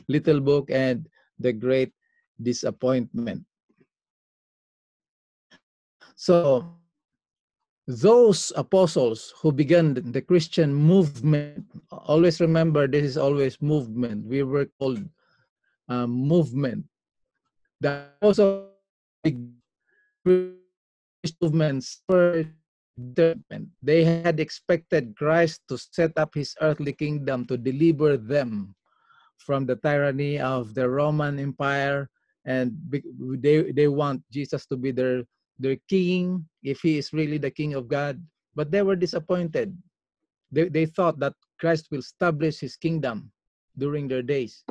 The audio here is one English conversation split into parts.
little book and the great disappointment. So those apostles who began the Christian movement, always remember this is always movement. We were called movement. The apostles movements were determined. They had expected Christ to set up his earthly kingdom to deliver them from the tyranny of the Roman Empire, and they want Jesus to be their king, if he is really the king of God. But they were disappointed. They thought that Christ will establish his kingdom during their days.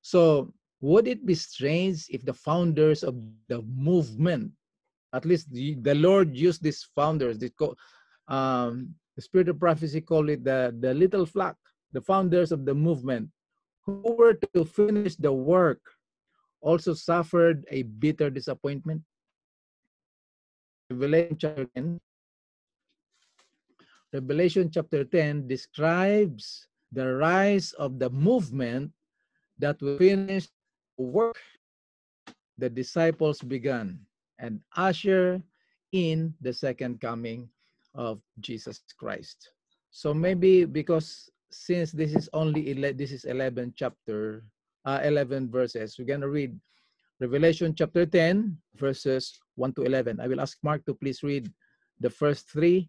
So would it be strange if the founders of the movement, at least the Lord used these founders, the spirit of prophecy called it the little flock, the founders of the movement, who were to finish the work, also suffered a bitter disappointment? Revelation chapter 10. Revelation chapter 10 describes the rise of the movement that will finish the work the disciples began and usher in the second coming of Jesus Christ. So maybe because since this is only 11 chapter, 11 verses, we're going to read Revelation chapter 10 verses 1 to 11. I will ask Mark to please read the first three.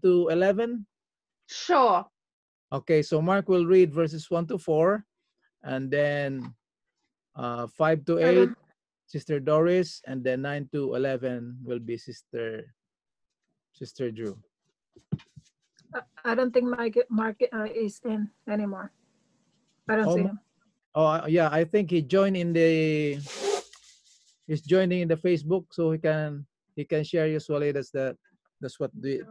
To 11? Sure. Okay, so Mark will read verses 1 to 4, and then 5 to 8, Sister Doris, and then 9 to 11 will be Sister Drew. I don't think Mark is in anymore. I don't see him. Oh yeah, I think he joined in the. He's joining in the Facebook, so he can share usually. That's what the.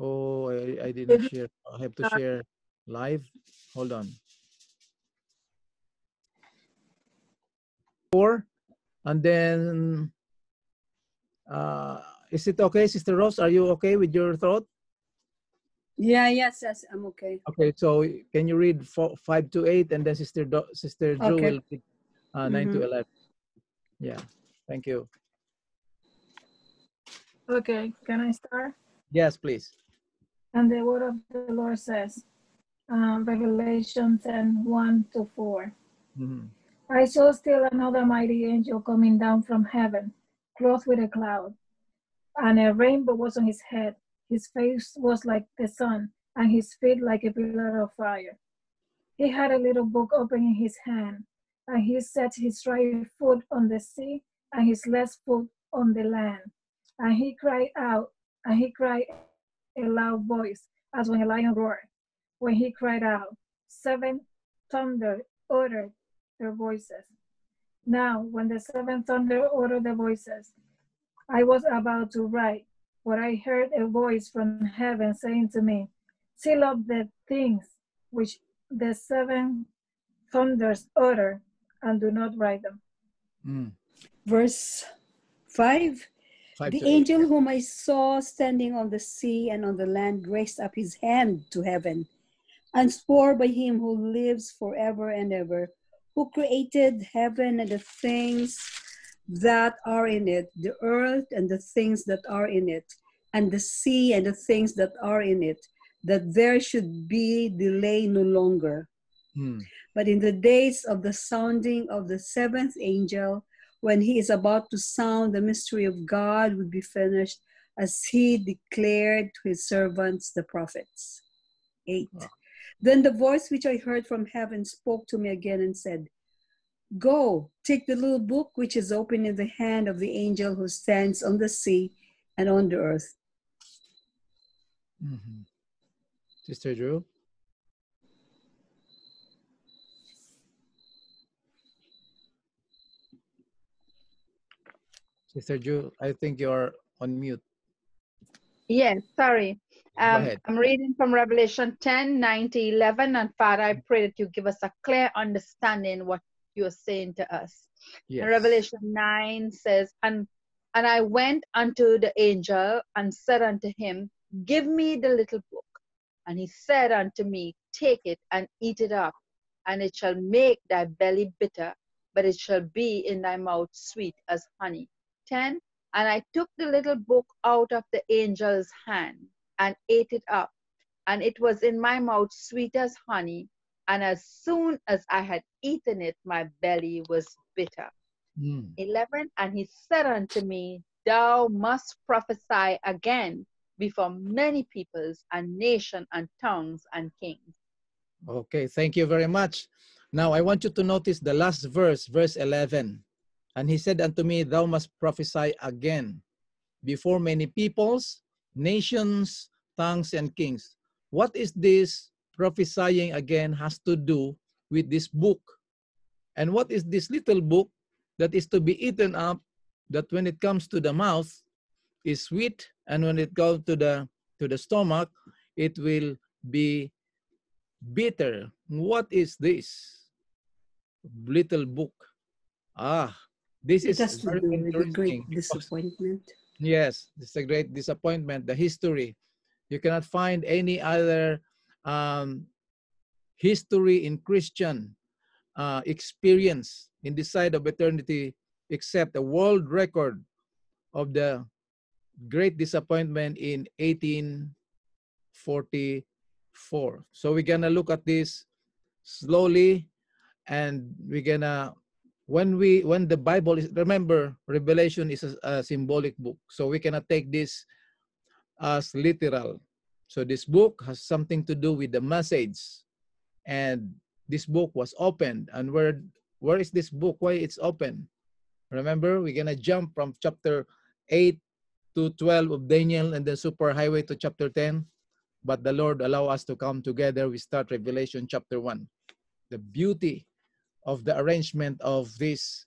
Oh, I didn't share. I have to share live. Hold on. 4, and then is it okay, Sister Rose? Are you okay with your throat? Yeah, yes, I'm okay. Okay, so can you read 5 to 8, and then Sister Drew will read 9 to 11. Yeah, thank you. Okay, can I start? Yes, please. And the word of the Lord says, Revelation 10, 1 to 4. Mm-hmm. I saw still another mighty angel coming down from heaven, clothed with a cloud, and a rainbow was on his head. His face was like the sun, and his feet like a pillar of fire. He had a little book open in his hand, and he set his right foot on the sea, and his left foot on the land. And he cried a loud voice, as when a lion roared. When he cried out, 7 thunder uttered their voices. Now, when the 7 thunder uttered their voices, I was about to write, but I heard a voice from heaven saying to me, seal up the things which the 7 thunders utter, and do not write them. Verse 5. The angel 8. whom I saw standing on the sea and on the land raised up his hand to heaven and swore by him who lives forever and ever, who created heaven and the things that are in it, the earth and the things that are in it, and the sea and the things that are in it, that there should be delay no longer. But in the days of the sounding of the 7th angel, when he is about to sound, the mystery of God would be finished, as he declared to his servants, the prophets. 8. Then the voice which I heard from heaven spoke to me again and said, go, take the little book which is open in the hand of the angel who stands on the sea and on the earth. Sister Drew? Sister Drew, I think you're on mute. Yes, sorry. Go ahead. I'm reading from Revelation 10, 9 to 11. And Father, I pray that you give us a clear understanding what you're saying to us. And Yes. Revelation 9 says, and I went unto the angel and said unto him, give me the little book. And he said unto me, take it and eat it up, and it shall make thy belly bitter, but it shall be in thy mouth sweet as honey. 10. And I took the little book out of the angel's hand and ate it up, and it was in my mouth sweet as honey. And as soon as I had eaten it, my belly was bitter. 11. And he said unto me, thou must prophesy again before many peoples and nations and tongues and kings. Okay, thank you very much. Now I want you to notice the last verse, verse 11. And he said unto me, thou must prophesy again before many peoples, nations, tongues, and kings. What is this prophesying again has to do with this book? And what is this little book that is to be eaten up, that when it comes to the mouth is sweet, and when it goes to the stomach, it will be bitter? What is this little book? This It is has to very do with the great interesting. disappointment. Yes, this is a great disappointment, the history. You cannot find any other history in Christian experience in this side of eternity except a world record of the great disappointment in 1844. So we're gonna look at this slowly, and we're gonna when the Bible is, remember, Revelation is a symbolic book, so we cannot take this as literal. So this book has something to do with the message, and this book was opened. And where is this book? Why it's open? Remember, we're gonna jump from chapter 8 to 12 of Daniel, and then superhighway to chapter 10. But the Lord allow us to come together. We start Revelation chapter 1. The beauty of the arrangement of this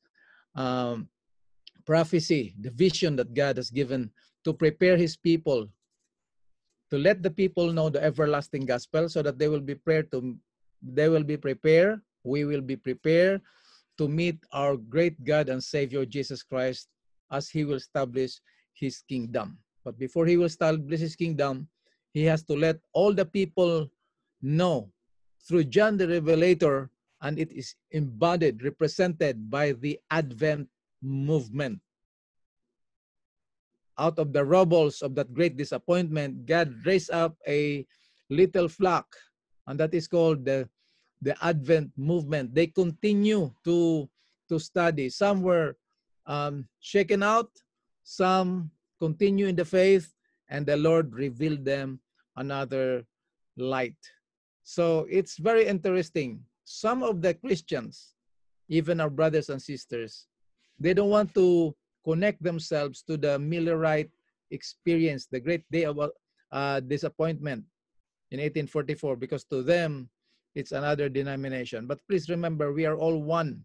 prophecy, the vision that God has given to prepare his people, to let the people know the everlasting gospel, so that they will be prepared, we will be prepared to meet our great God and Savior Jesus Christ as he will establish his kingdom. But before he will establish his kingdom, he has to let all the people know through John the Revelator, and it is embodied, represented by the Advent movement. Out of the rubbles of that great disappointment, God raised up a little flock, and that is called the Advent movement. They continue to study. Some were shaken out, some continue in the faith, and the Lord revealed them another light. So it's very interesting. Some of the Christians, even our brothers and sisters, they don't want to connect themselves to the Millerite experience, the great day of disappointment in 1844, because to them, it's another denomination. But please remember, we are all one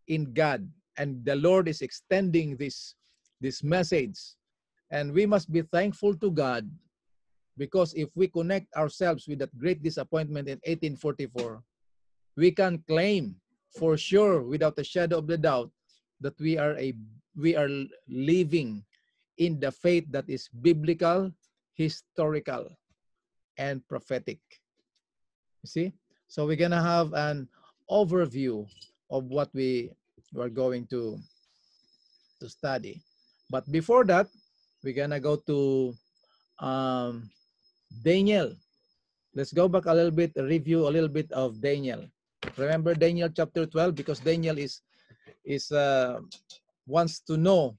in God, and the Lord is extending this message. And we must be thankful to God, because if we connect ourselves with that great disappointment in 1844, we can claim for sure, without a shadow of the doubt, that we are living in the faith that is biblical, historical, and prophetic. You see? So we're gonna have an overview of what we are going to study. But before that, we're gonna go to Daniel. Let's go back a little bit, review a little bit of Daniel. Remember Daniel chapter 12, because Daniel is wants to know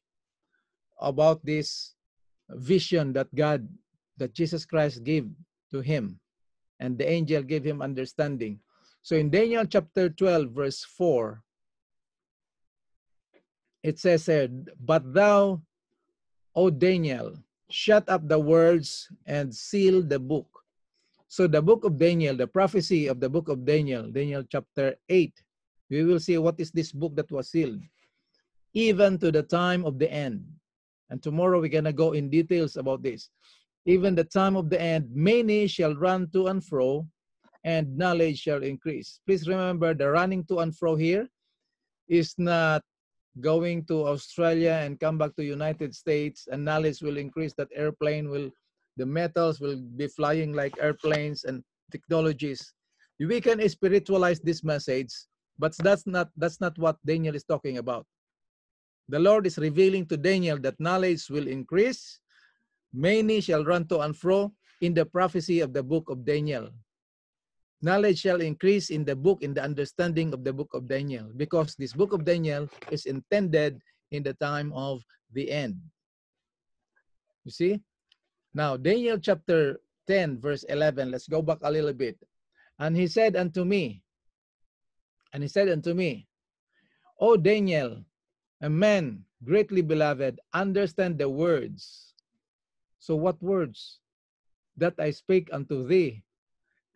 about this vision that Jesus Christ gave to him, and the angel gave him understanding. So in Daniel chapter 12, verse 4, it says here, but thou, O Daniel, shut up the words and seal the book. So the book of Daniel, the prophecy of the book of Daniel, Daniel chapter 8, we will see what is this book that was sealed, even to the time of the end. And tomorrow we're going to go in details about this. even the time of the end, many shall run to and fro, and knowledge shall increase. Please remember, the running to and fro here is not going to Australia and come back to United States and knowledge will increase, that airplane will, the metals will be flying like airplanes and technologies. We can spiritualize this message, but that's not what Daniel is talking about. The Lord is revealing to Daniel that knowledge will increase. Many shall run to and fro in the prophecy of the book of Daniel. Knowledge shall increase in the book, in the understanding of the book of Daniel, because this book of Daniel is intended in the time of the end. You see? Now, Daniel chapter 10, verse 11, let's go back a little bit. And he said unto me, O Daniel, a man greatly beloved, understand the words. So what words? That I speak unto thee,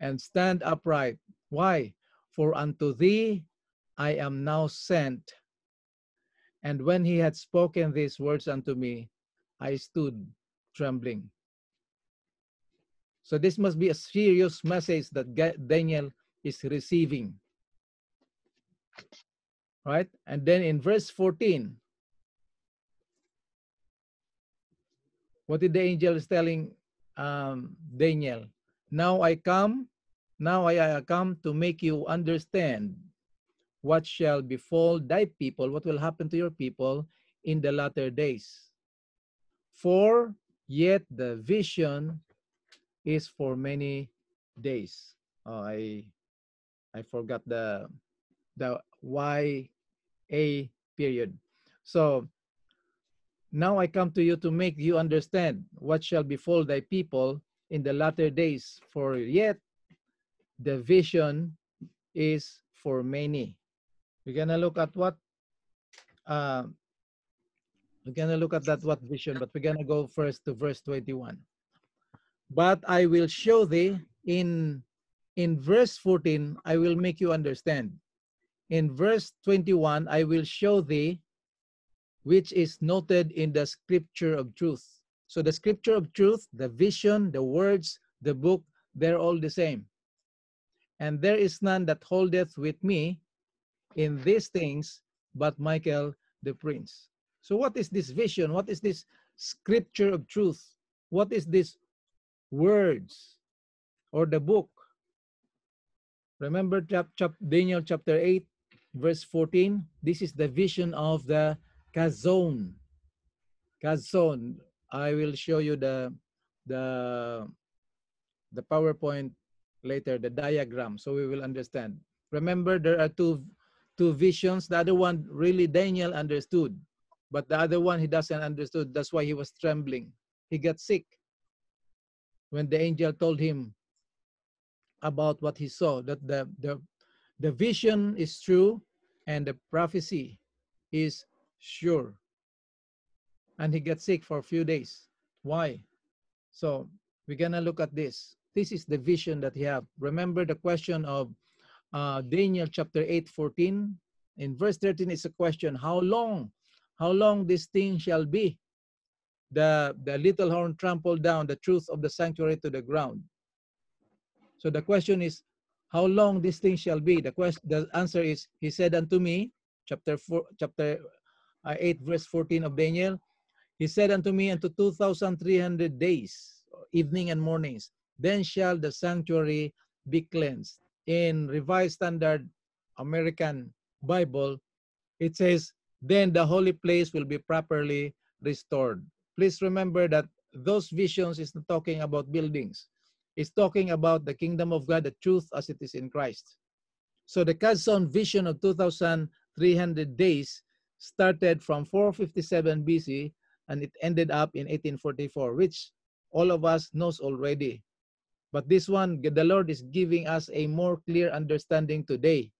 and stand upright. Why? For unto thee I am now sent. And when he had spoken these words unto me, I stood trembling. So this must be a serious message that Daniel is receiving. Right? And then in verse 14, what did the angel is telling Daniel? Now I come to make you understand what shall befall thy people, what will happen to your people in the latter days. For yet the vision is for many days. Oh, I forgot the YA period. So now I come to you to make you understand what shall befall thy people in the latter days. For yet the vision is for many. We're gonna look at what we're gonna look at that what vision, but we're gonna go first to verse 21. But I will show thee in verse 14, I will make you understand. In verse 21, I will show thee which is noted in the scripture of truth. So the scripture of truth, the vision, the words, the book, they're all the same. And there is none that holdeth with me in these things but Michael the prince. So what is this vision? What is this scripture of truth? What is this words or the book? Remember Daniel chapter 8 verse 14. This is the vision of the Kazon. Kazon. I will show you the PowerPoint later, the diagram, so we will understand. Remember, there are two visions. The other one really Daniel understood, but the other one he doesn't understood. That's why he was trembling. He got sick when the angel told him about what he saw, that the vision is true and the prophecy is sure. And he got sick for a few days. Why? So we're gonna look at this. This is the vision that he have. Remember the question of Daniel chapter 8:14. In verse 13 is a question, how long this thing shall be? The little horn trampled down the truth of the sanctuary to the ground. So the question is, how long this thing shall be? The answer is, he said unto me, chapter 8 verse 14 of Daniel, he said unto me, unto 2,300 days, evening and mornings, then shall the sanctuary be cleansed. In Revised Standard American Bible, it says, then the holy place will be properly restored. Please remember that those visions is not talking about buildings. It's talking about the kingdom of God, the truth as it is in Christ. So the Kazon vision of 2,300 days started from 457 BC and it ended up in 1844, which all of us knows already. But this one, the Lord is giving us a more clear understanding today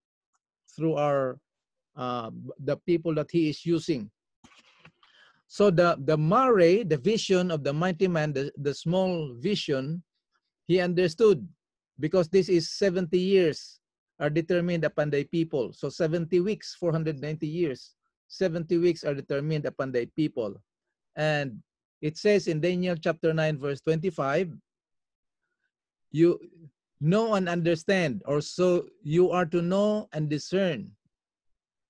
through our the people that he is using. So the Mare, the vision of the mighty man, the small vision, he understood, because this is 70 years are determined upon thy people. So 70 weeks, 490 years, 70 weeks are determined upon thy people. And It says in Daniel chapter 9, verse 25, you know and understand, or so you are to know and discern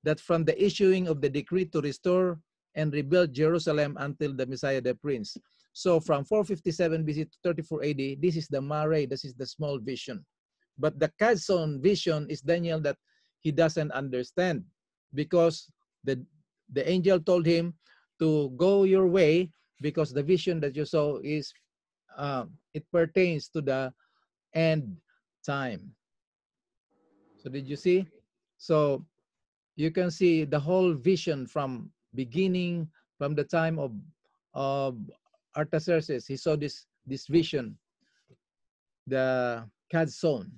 that from the issuing of the decree to restore and rebuild Jerusalem until the Messiah the Prince. So from 457 BC to 34 AD, this is the Mare, this is the small vision. But the Kazon vision is Daniel that he doesn't understand, because the angel told him to go your way, because the vision that you saw is it pertains to the end time. So did you see? So you can see the whole vision from beginning, from the time of Artaxerxes. He saw this vision, the Kazon.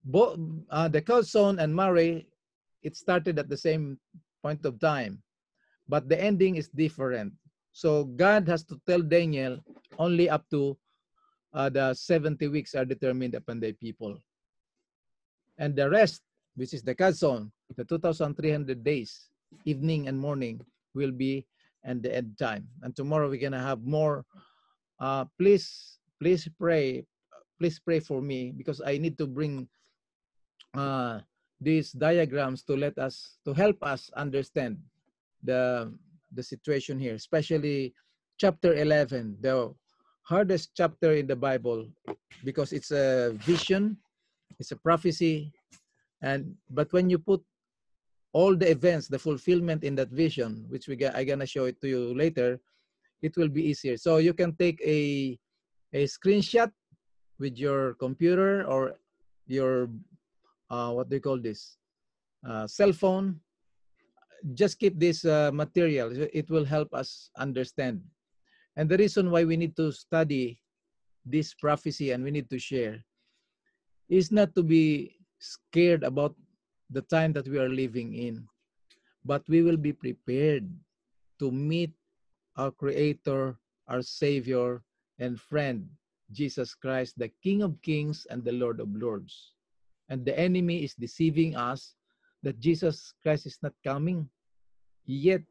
Both the Kazon and Mare, it started at the same point of time, but the ending is different. So God has to tell Daniel only up to the 70 weeks are determined upon the people. And the rest, which is the Kazon, the 2,300 days, evening and morning, will be at the end time. And tomorrow we're going to have more. Please pray for me, because I need to bring these diagrams to help us understand the situation here, especially chapter 11, the hardest chapter in the Bible, because it's a vision, it's a prophecy, but when you put all the events, the fulfillment in that vision, which I'm gonna show it to you later, it will be easier. So you can take a screenshot with your computer or your what do you call this, cell phone. Just keep this material. It will help us understand. And the reason why we need to study this prophecy and we need to share is not to be scared about the time that we are living in, but we will be prepared to meet our Creator, our Savior, and friend, Jesus Christ, the King of Kings and the Lord of Lords. And the enemy is deceiving us that Jesus Christ is not coming. Yet,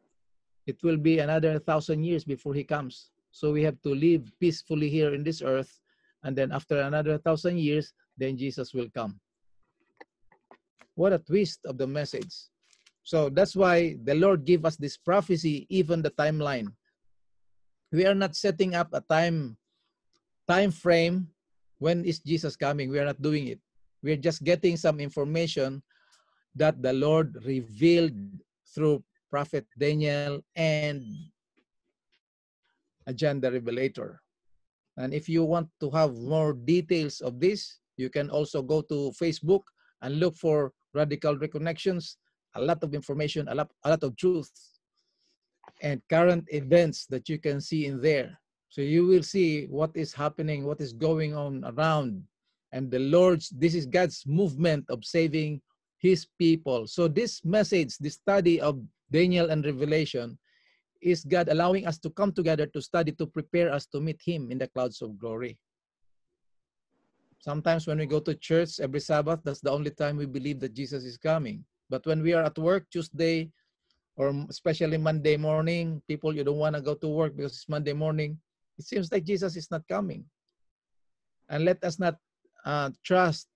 it will be another 1,000 years before he comes. So we have to live peacefully here in this earth. And then after another 1,000 years, then Jesus will come. What a twist of the message. So that's why the Lord gave us this prophecy, even the timeline. We are not setting up a time frame when is Jesus coming. We are not doing it. We're just getting some information that the Lord revealed through Prophet Daniel and John the Revelator. And if you want to have more details of this, you can also go to Facebook and look for Radical Reconnections. A lot of information, a lot of truth, and current events that you can see in there. So you will see what is happening, what is going on around. And this is God's movement of saving his people. So this message, this study of Daniel and Revelation, is God allowing us to come together to study, to prepare us to meet him in the clouds of glory. Sometimes when we go to church every Sabbath, that's the only time we believe that Jesus is coming. But when we are at work Tuesday, or especially Monday morning, people, you don't want to go to work because it's Monday morning, it seems like Jesus is not coming. And let us not trust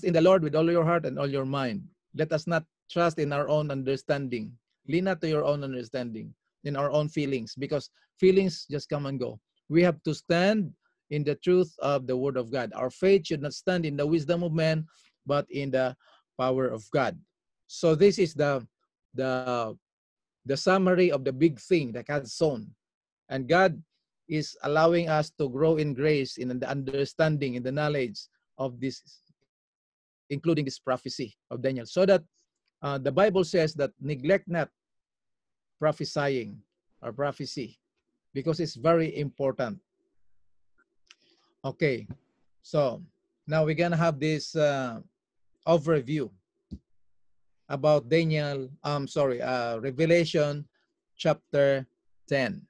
in the Lord with all your heart and all your mind. Let us not trust in our own understanding. Lean not to your own understanding, in our own feelings, because feelings just come and go. We have to stand in the truth of the Word of God. Our faith should not stand in the wisdom of man, but in the power of God. So this is the summary of the big thing that God's sown. And God is allowing us to grow in grace, in the understanding, in the knowledge of this, including this prophecy of Daniel. So that the Bible says that neglect not prophesying or prophecy, because it's very important. Okay, so now we're gonna have this overview about Revelation chapter 10.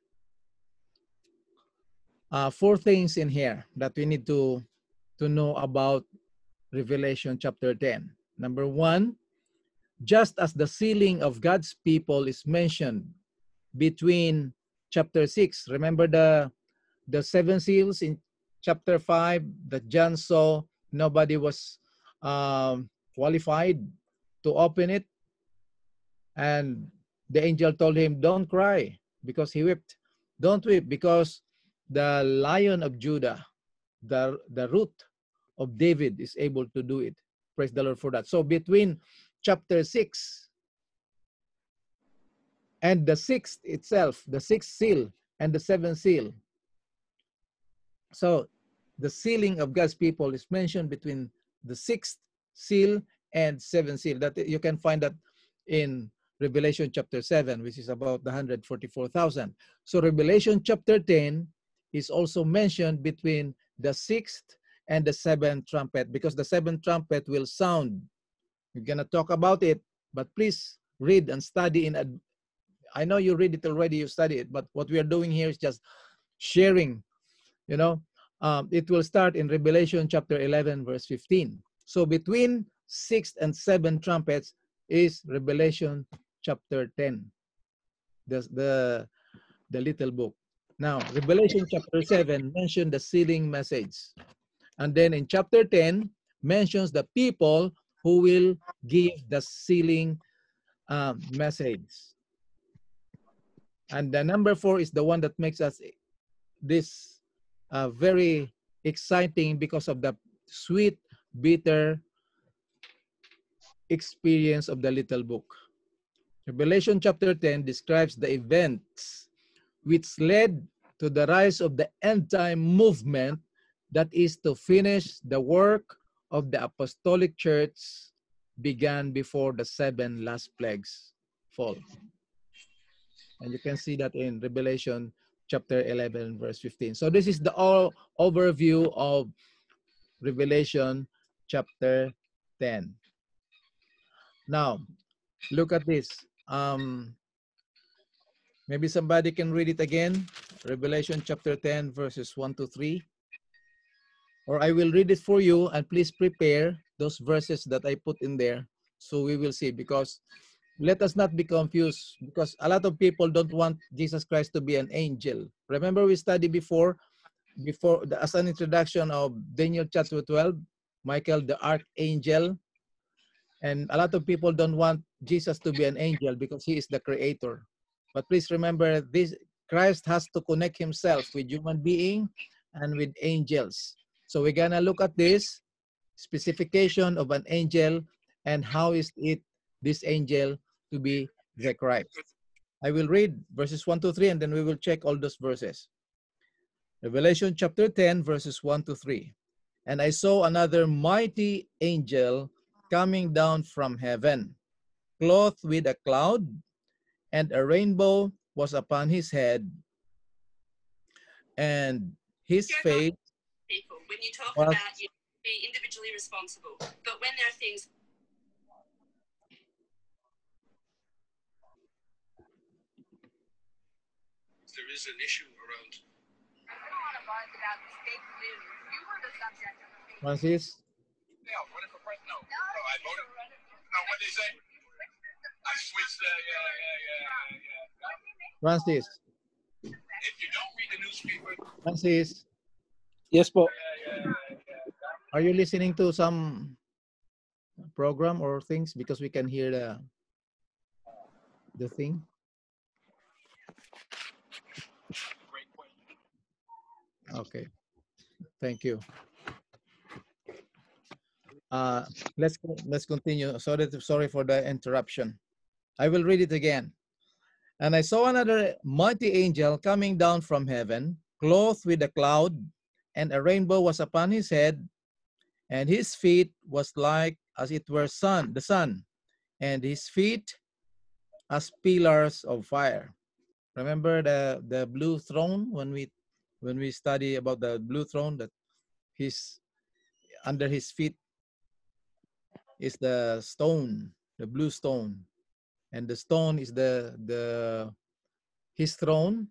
4 things in here that we need to know about Revelation chapter 10. Number 1, just as the sealing of God's people is mentioned between chapter 6. Remember the seven seals in chapter 5 that John saw? Nobody was qualified to open it. And the angel told him, don't cry, because he wept. Don't weep, because the Lion of Judah, the root of David, is able to do it. Praise the Lord for that. So between chapter 6 and the sixth itself, the sixth seal and the seventh seal. So the sealing of God's people is mentioned between the sixth seal and seventh seal. That you can find that in Revelation chapter 7, which is about the 144,000. So Revelation chapter 10 is also mentioned between the sixth and the seventh trumpet, because the seventh trumpet will sound. We're going to talk about it, but please read and study I know you read it already, you study it, but what we are doing here is just sharing, you know. It will start in Revelation chapter 11, verse 15. So between sixth and seventh trumpets is Revelation chapter 10, the little book. Now, Revelation chapter 7 mentioned the sealing message. And then in chapter 10, mentions the people who will give the sealing message. And the number 4 is the one that makes us this very exciting, because of the sweet, bitter experience of the little book. Revelation chapter 10 describes the events which led to the rise of the end-time movement, that is to finish the work of the apostolic church began before the 7 last plagues fall. And you can see that in Revelation chapter 11, verse 15. So this is the overview of Revelation chapter 10. Now, look at this. Maybe somebody can read it again. Revelation chapter 10, verses 1 to 3. Or I will read it for you, and please prepare those verses that I put in there, so we will see. Because let us not be confused, because a lot of people don't want Jesus Christ to be an angel. Remember we studied before as an introduction of Daniel chapter 12, Michael the archangel. And a lot of people don't want Jesus to be an angel because he is the creator. But please remember this, Christ has to connect himself with human being and with angels. So we're gonna look at this specification of an angel and how is it this angel to be the Christ. I will read verses 1 to 3 and then we will check all those verses. Revelation chapter 10, verses 1 to 3. And I saw another mighty angel coming down from heaven, clothed with a cloud, and a rainbow was upon his head, and his face people. When you talk was about you be individually responsible, but when there are things there is an issue around. I don't want to buzz about the state news. You were the subject of the fake Francis. Yeah, running for president. No, I voted. No, what they say? I switched. Francis. If you don't read the newspaper. Francis. Yes po. Are you listening to some program or things? Because we can hear the thing. Great question. Okay. Thank you. Let's continue. Sorry for the interruption. I will read it again. And I saw another mighty angel coming down from heaven, clothed with a cloud, and a rainbow was upon his head, and his feet was like as it were the sun, and his feet as pillars of fire. Remember the blue throne when we study about the blue throne, that under his feet is the stone, the blue stone, and the stone is his throne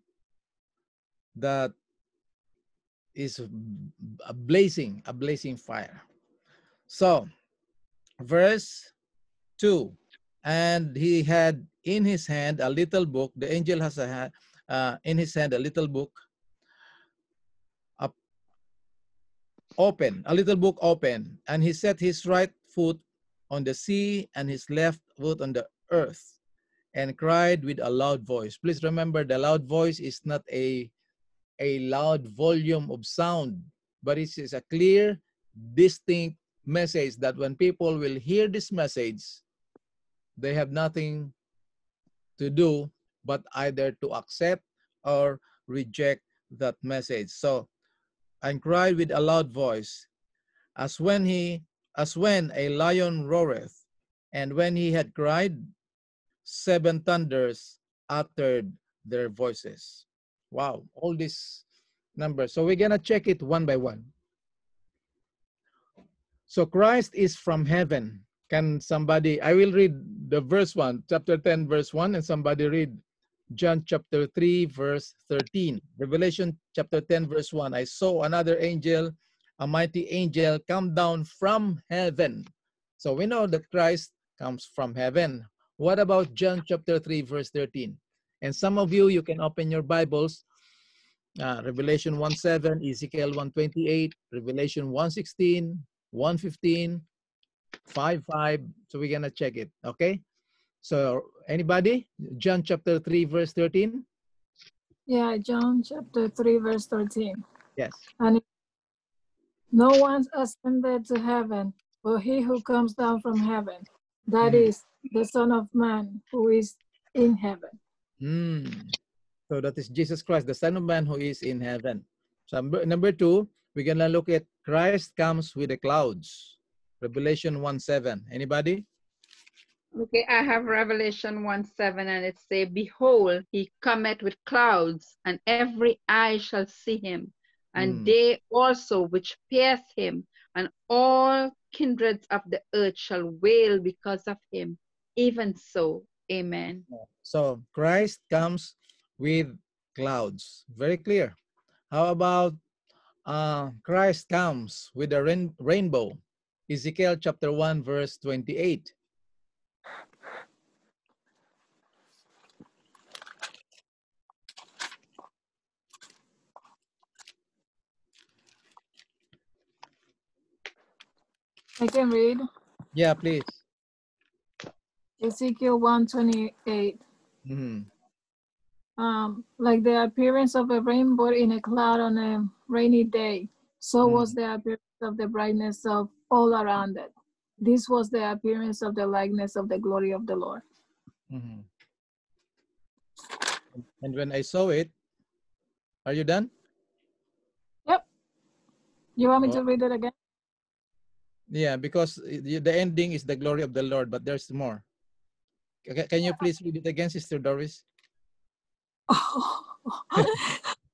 that is a blazing fire. So verse 2, and he had in his hand a little book. The angel has in his hand a little book, open, a little book open, and he set his right foot on the sea and his left foot on the earth, and cried with a loud voice. Please remember, the loud voice is not a loud volume of sound, but it is a clear, distinct message that when people will hear this message, they have nothing to do but either to accept or reject that message. So, and cried with a loud voice, as when a lion roareth, and when he had cried, 7 thunders uttered their voices. Wow, all these numbers. So we're gonna check it one by one. So Christ is from heaven. Can somebody, I will read the verse 1, chapter 10, verse 1, and somebody read John chapter 3, verse 13. Revelation chapter 10, verse 1. I saw another angel, a mighty angel, come down from heaven. So we know that Christ comes from heaven. What about John chapter 3, verse 13? And some of you, you can open your Bibles. Revelation 1:7, Ezekiel 1:28, Revelation 1:16, 1:15, 5:5. So we're gonna check it. Okay. So anybody? John chapter 3, verse 13. Yeah, John chapter 3, verse 13. Yes. And no one ascended to heaven, but he who comes down from heaven, that is the Son of Man who is in heaven. So that is Jesus Christ, the Son of Man who is in heaven. So number 2, we're gonna look at Christ comes with the clouds. Revelation 1:7. Anybody? Okay, I have Revelation 1:7, and it say, behold, he cometh with clouds, and every eye shall see him, and they also which pierced him, and all kindreds of the earth shall wail because of him. Even so, amen. So Christ comes with clouds. Very clear. How about Christ comes with a rainbow? Ezekiel chapter 1, verse 28. I can read. Yeah, please. Ezekiel 1:28. Like the appearance of a rainbow in a cloud on a rainy day, so was the appearance of the brightness of all around it. This was the appearance of the likeness of the glory of the Lord. And when I saw it, are you done? Yep. You want me to read it again? Yeah, because the ending is the glory of the Lord, but there's more. Can you please read it again, Sister Doris?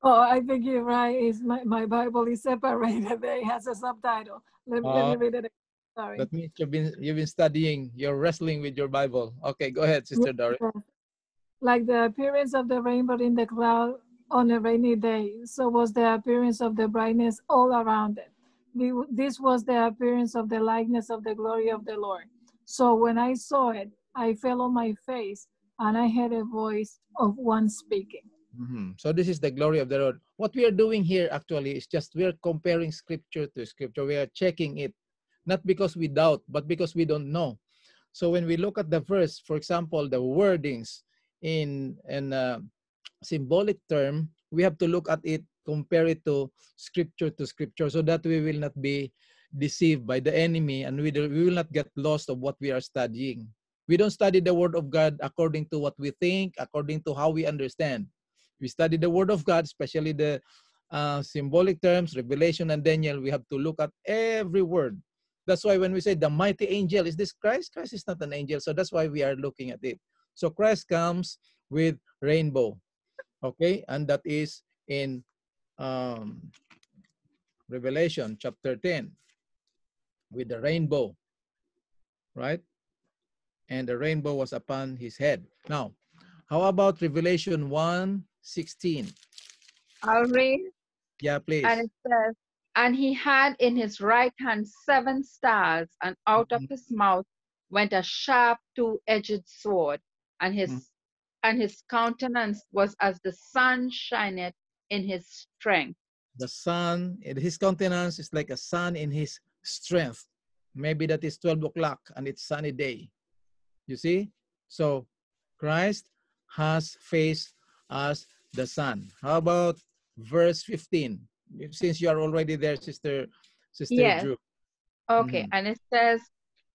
Oh, I think you're right. Is my Bible is separated. It has a subtitle. Let me read it again. Sorry. That means you've been studying. You're wrestling with your Bible. Okay, go ahead, Sister Doris. Like the appearance of the rainbow in the cloud on a rainy day, so was the appearance of the brightness all around it. This was the appearance of the likeness of the glory of the Lord. So when I saw it, I fell on my face, and I heard a voice of one speaking. So this is the glory of the Lord. What we are doing here actually is just we're comparing scripture to scripture. We are checking it, not because we doubt, but because we don't know. So when we look at the verse, for example, the wordings in symbolic term, we have to look at it, compare it to scripture, so that we will not be deceived by the enemy, and we will not get lost of what we are studying. We don't study the word of God according to what we think, according to how we understand. We study the word of God, especially the symbolic terms, Revelation and Daniel. We have to look at every word. That's why when we say the mighty angel, is this Christ? Christ is not an angel. So that's why we are looking at it. So Christ comes with rainbow. Okay, and that is in Revelation chapter 10 with the rainbow, right? And the rainbow was upon his head. Now, how about Revelation 1:16? I'll read. Yeah, please. And it says, and he had in his right hand 7 stars, and out of his mouth went a sharp 2-edged sword, and and his countenance was as the sun shineth in his strength. The sun, his countenance is like a sun in his strength. Maybe that is 12 o'clock and it's sunny day. You see? So Christ has face as the sun. How about verse 15? Since you are already there, Sister Yes. Drew. Okay, and it says,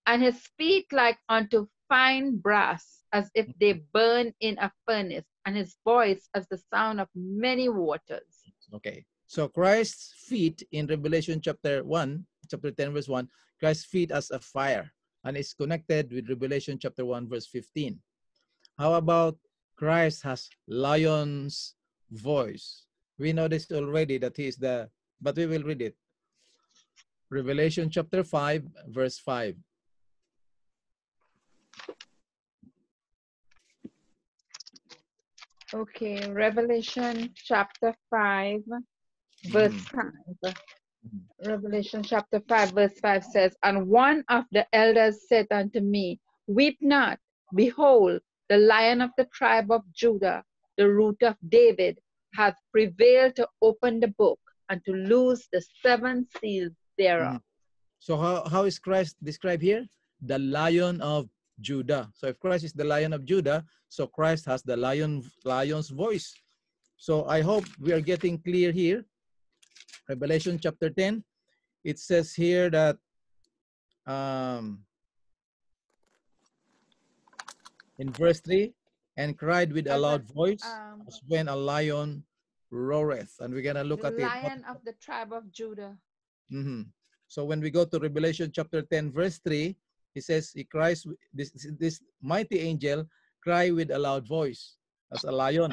and his feet like unto fine brass, as if they burn in a furnace, and his voice as the sound of many waters. Okay. So Christ's feet in Revelation chapter 1, chapter 10, verse 1, Christ's feet as a fire, and it's connected with Revelation chapter 1, verse 15. How about Christ has lion's voice? We know this already that he is the, but we will read it. Revelation chapter 5, verse 5. Okay, Revelation chapter 5, verse 5. Revelation chapter 5, verse 5 says, and one of the elders said unto me, weep not, behold, the Lion of the tribe of Judah, the root of David, hath prevailed to open the book and to loose the 7 seals thereof. So how is Christ described here? The Lion of Judah. So if Christ is the Lion of Judah, so Christ has the lion's voice. So I hope we are getting clear here. Revelation chapter 10, it says here that in verse 3, and cried with a loud voice as when a lion roareth. And we're going to look at it. Lion of the tribe of Judah. So when we go to Revelation chapter 10, verse 3, he says, he cries, this mighty angel cry with a loud voice as a lion,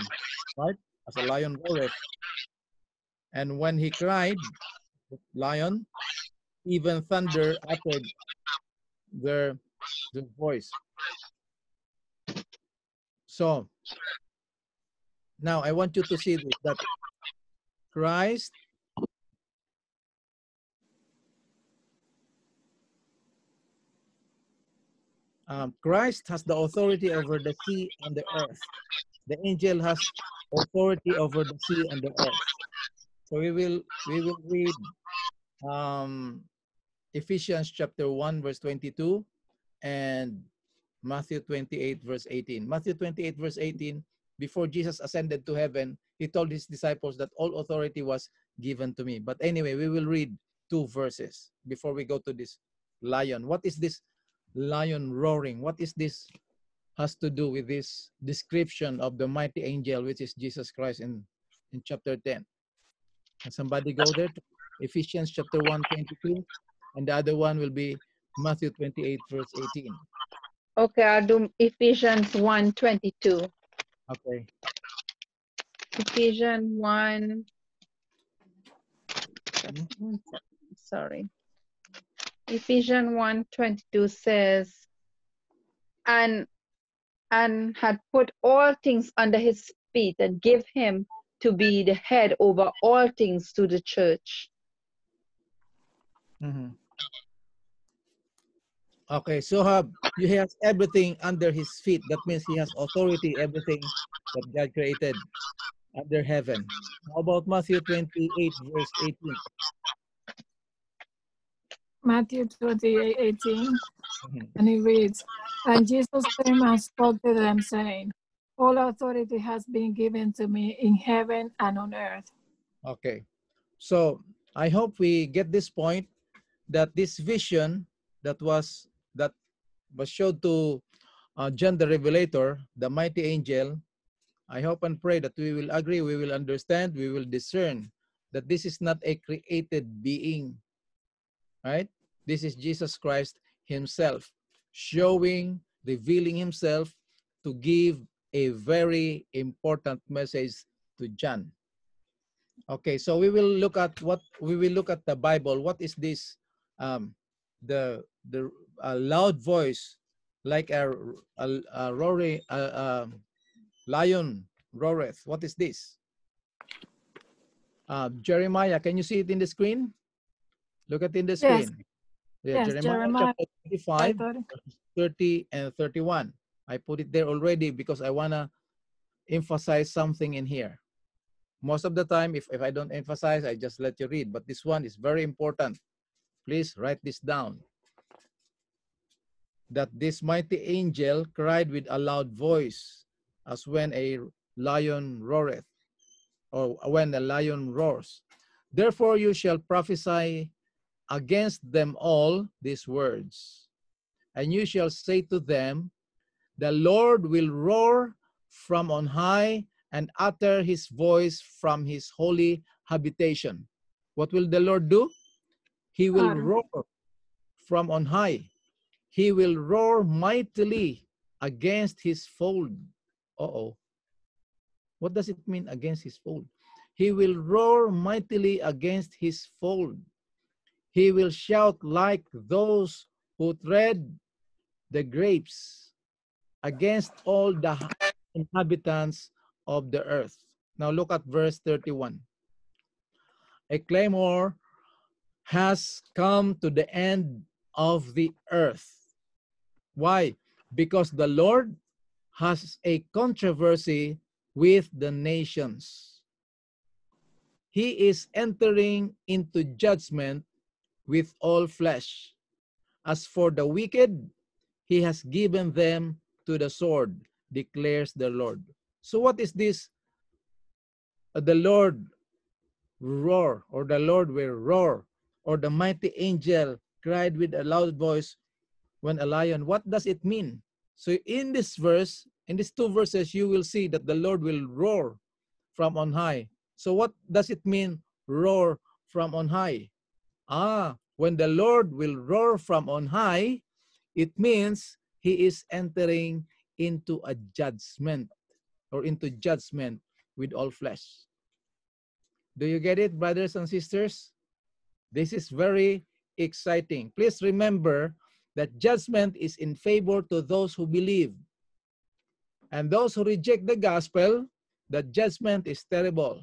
right? As a lion roareth. And when he cried, lion, even thunder uttered their voice. So now I want you to see this, that Christ Christ has the authority over the sea and the earth. The angel has authority over the sea and the earth. So we will read Ephesians chapter 1 verse 22 and Matthew 28 verse 18. Matthew 28 verse 18, before Jesus ascended to heaven, he told his disciples that all authority was given to me. But anyway, we will read 2 verses before we go to this lion. What is this lion roaring? What is this has to do with this description of the mighty angel, which is Jesus Christ in chapter 10? Can somebody go there to Ephesians chapter 1, 22, and the other one will be Matthew 28, verse 18. Okay, I'll do Ephesians 1, 22. Okay. Ephesians 1. Sorry. Ephesians 1, 22 says, and had put all things under his feet and give him to be the head over all things to the church. Okay, so he has everything under his feet. That means he has authority, everything that God created under heaven. How about Matthew 28, verse 18? Matthew 28, 18, and it reads, and Jesus came and spoke to them, saying, all authority has been given to me in heaven and on earth. Okay, so I hope we get this point, that this vision that was showed to John the Revelator, the mighty angel, I hope and pray that we will agree, we will understand, we will discern that this is not a created being, right? This is Jesus Christ himself showing, revealing himself to give a very important message to John. Okay, so we will look at the Bible. What is this? The loud voice, like a roaring lion roareth. What is this? Jeremiah, can you see it in the screen? Look at it in the screen. Yes. Yeah, Yes, Jeremiah chapter 25, 30 and 31. I put it there already because I wanna emphasize something in here. Most of the time, if I don't emphasize, I just let you read. But this one is very important. Please write this down. That this mighty angel cried with a loud voice, as when a lion roareth, or when a lion roars. Therefore you shall prophesy against them all these words. And you shall say to them, the Lord will roar from on high and utter his voice from his holy habitation. What will the Lord do? He will roar from on high. He will roar mightily against his fold. Uh-oh. What does it mean against his fold? He will roar mightily against his fold. He will shout like those who tread the grapes against all the inhabitants of the earth. Now look at verse 31. A clamor has come to the end of the earth. Why? Because the Lord has a controversy with the nations. He is entering into judgment with all flesh. As for the wicked, he has given them to the sword, declares the Lord. So what is this? The Lord roar, or the Lord will roar, or the mighty angel cried with a loud voice when a lion. What does it mean? So in this verse, in these two verses, you will see that the Lord will roar from on high. So what does it mean, roar from on high? When the Lord will roar from on high, it means he is entering into a judgment, or into judgment with all flesh. Do you get it, brothers and sisters? This is very exciting. Please remember that judgment is in favor to those who believe. And those who reject the gospel, the judgment is terrible,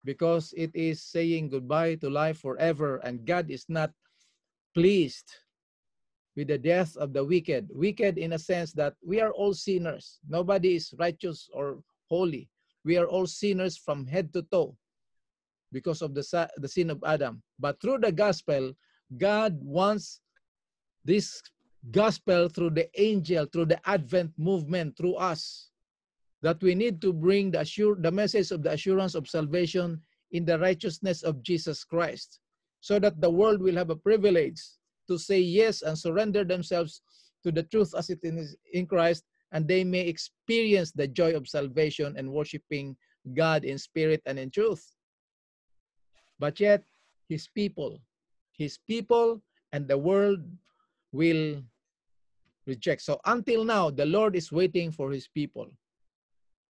because it is saying goodbye to life forever, and God is not pleased with the death of the wicked. Wicked in a sense that we are all sinners. Nobody is righteous or holy. We are all sinners from head to toe because of the sin of Adam. But through the gospel, God wants this gospel through the angel, through the Advent movement, through us, that we need to bring the message of the assurance of salvation in the righteousness of Jesus Christ, so that the world will have a privilege to say yes and surrender themselves to the truth as it is in Christ, and they may experience the joy of salvation and worshiping God in spirit and in truth. But yet, his people and the world will reject. So until now, the Lord is waiting for his people.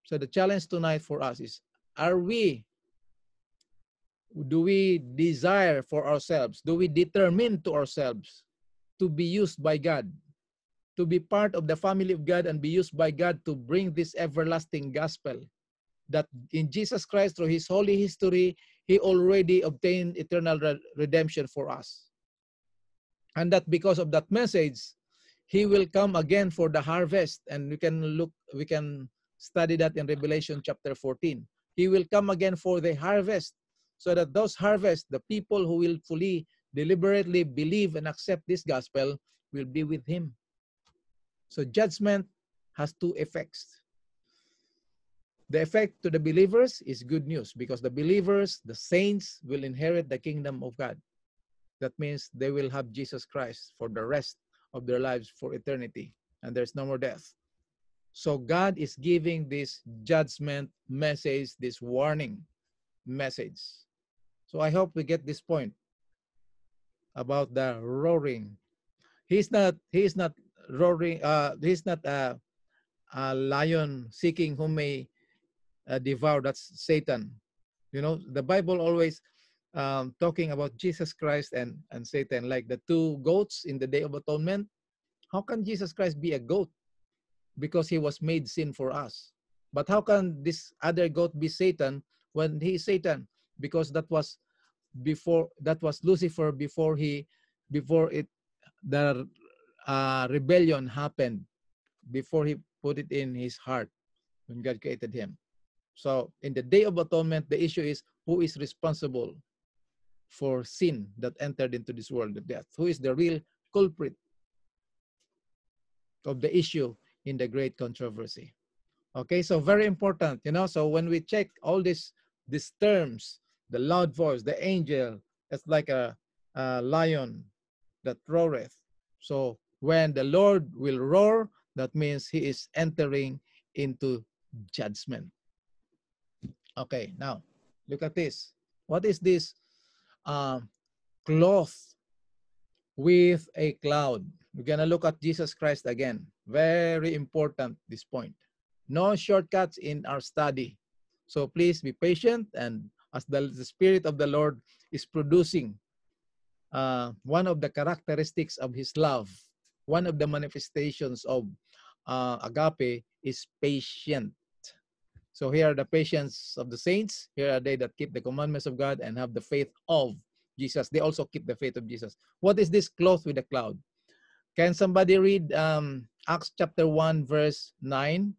So the challenge tonight for us is, do we desire for ourselves, do we determine to ourselves to be used by God, to be part of the family of God and be used by God to bring this everlasting gospel, that in Jesus Christ, through his holy history, he already obtained eternal redemption for us. And that because of that message, he will come again for the harvest. And we can study that in Revelation chapter 14. He will come again for the harvest, so that those harvest, the people who will fully, deliberately believe and accept this gospel, will be with him. So judgment has two effects. The effect to the believers is good news, because the believers, the saints, will inherit the kingdom of God. That means they will have Jesus Christ for the rest of their lives, for eternity, and there's no more death. So God is giving this judgment message, this warning message. So I hope we get this point about the roaring. He's not roaring. He's not a lion seeking whom may devour. That's Satan. You know, the Bible always talking about Jesus Christ and Satan, like the two goats in the Day of Atonement. How can Jesus Christ be a goat? Because he was made sin for us. But how can this other goat be Satan when he is Satan? Because that was Lucifer before the rebellion happened, before he put it in his heart. when God created him. So in the Day of Atonement, the issue is who is responsible for sin that entered into this world of death? Who is the real culprit of the issue in the great controversy? Okay, so very important, you know. So when we check all these terms, the loud voice, the angel, it's like a lion that roareth. So when the Lord will roar, that means he is entering into judgment. Okay, now look at this. What is this cloth with a cloud? We're gonna look at Jesus Christ again. Very important, this point. No shortcuts in our study. So please be patient, and as the Spirit of the Lord is producing one of the characteristics of his love, one of the manifestations of agape is patient. So here are the patience of the saints. Here are they that keep the commandments of God and have the faith of Jesus. They also keep the faith of Jesus. What is this cloth with the cloud? Can somebody read Acts chapter 1 verse 9?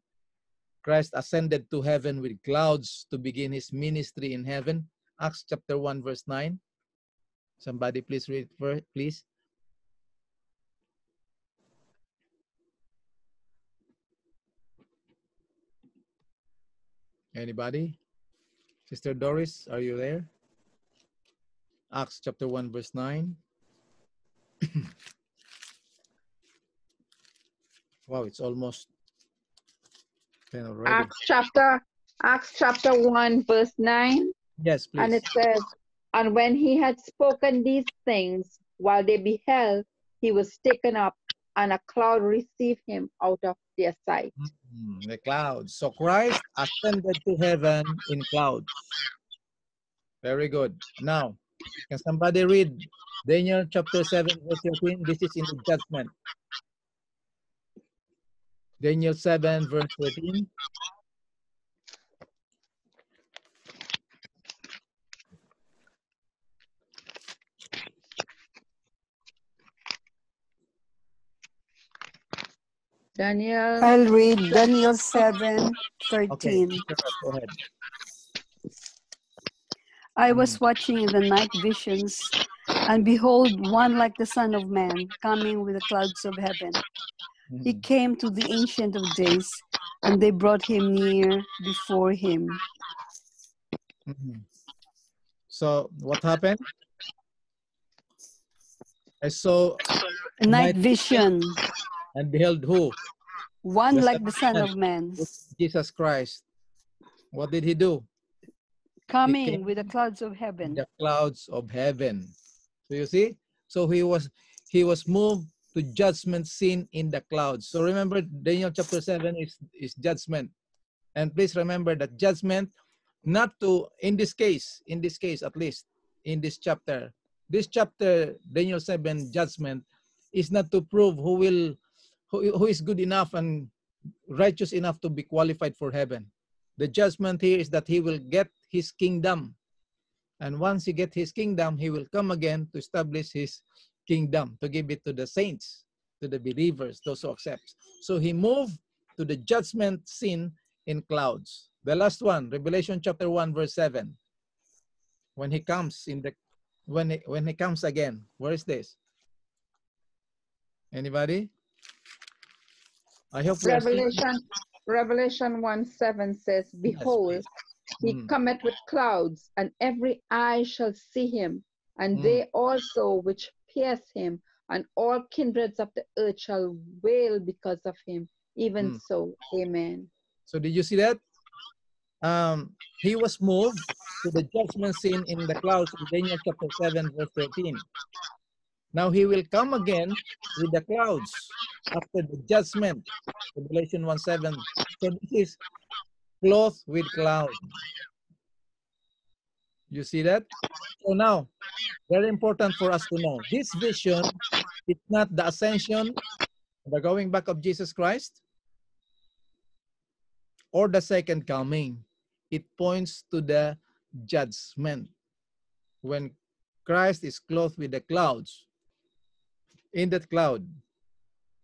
Christ ascended to heaven with clouds to begin his ministry in heaven. Acts chapter 1 verse 9. Somebody please read it, please. Anybody? Sister Doris, are you there? Acts chapter 1 verse 9. Wow, it's almost 10 already. Acts chapter 1 verse 9. Yes, please. And it says, and when he had spoken these things, while they beheld, he was taken up, and a cloud received him out of their sight. The clouds. So Christ ascended to heaven in clouds. Very good. Now, can somebody read Daniel chapter 7 verse 13? This is in the judgment. Daniel 7 verse 13. Daniel. I'll read Daniel 7:13. Okay, go ahead. I was watching in the night visions, and behold, one like the Son of Man coming with the clouds of heaven. He came to the Ancient of Days, and they brought him near before him. So what happened? I saw a night vision, and beheld who? One like the Son of Man. Jesus Christ. What did he do? Coming with the clouds of heaven. The clouds of heaven. So you see? So he was moved to judgment scene in the clouds. So remember, Daniel chapter 7 is judgment. And please remember that judgment, not to, in this case at least, in this chapter, Daniel 7 judgment is not to prove who is good enough and righteous enough to be qualified for heaven. The judgment here is that he will get his kingdom. And once he gets his kingdom, he will come again to establish his kingdom, to give it to the saints, to the believers, those who accept. So he moved to the judgment scene in clouds. The last one, Revelation chapter 1 verse 7. When he comes when he comes again, where is this? Anybody? I hope Revelation 1:7 says, behold, yes, he cometh with clouds, and every eye shall see him, and they also which pierce him, and all kindreds of the earth shall wail because of him. Even so, amen. So did you see that? He was moved to the judgment scene in the clouds in Daniel chapter 7 verse 13. Now he will come again with the clouds after the judgment. Revelation 1:7. So this is cloth with cloud. You see that? So now, very important for us to know, this vision is not the ascension, the going back of Jesus Christ, or the second coming. It points to the judgment. When Christ is clothed with the clouds, in that cloud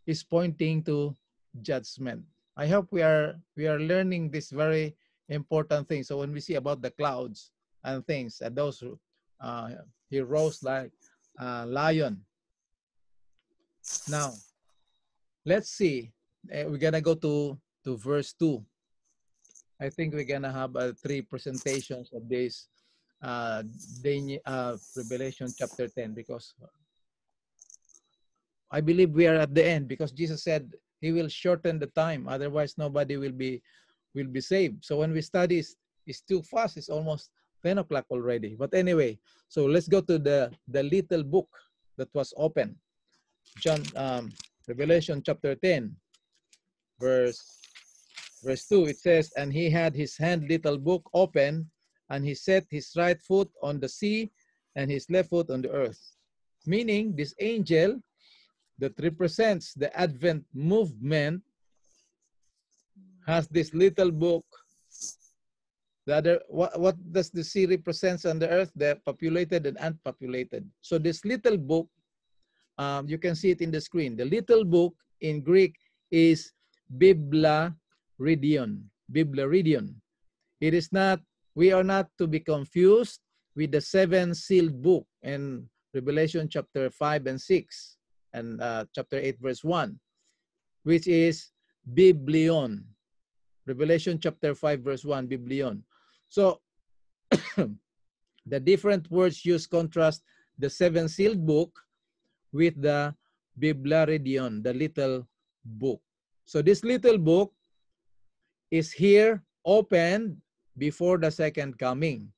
is pointing to judgment. I hope we are learning this very important thing. So when we see about the clouds and things, and those he rose like a lion. Now let's see. We're gonna go to verse 2. I think we're gonna have 3 presentations of this Revelation chapter 10, because I believe we are at the end, because Jesus said he will shorten the time, otherwise nobody will be saved. So when we study, it's too fast. It's almost 10 o'clock already. But anyway, so let's go to the little book that was open. Revelation chapter 10, verse 2. It says, and he had his hand little book open, and he set his right foot on the sea and his left foot on the earth. Meaning, this angel that represents the Advent movement has this little book. The other, what does the sea represents on the earth? The populated and unpopulated. So this little book, you can see it in the screen. The little book in Greek is Biblaridion. Biblaridion. It is not, we are not to be confused with the 7 sealed book in Revelation chapter 5 and 6 and chapter 8 verse 1, which is Biblion. Revelation chapter 5 verse 1, Biblion. So the different words used contrast the 7 sealed book with the Biblaridion, the little book. So this little book is here opened before the second coming.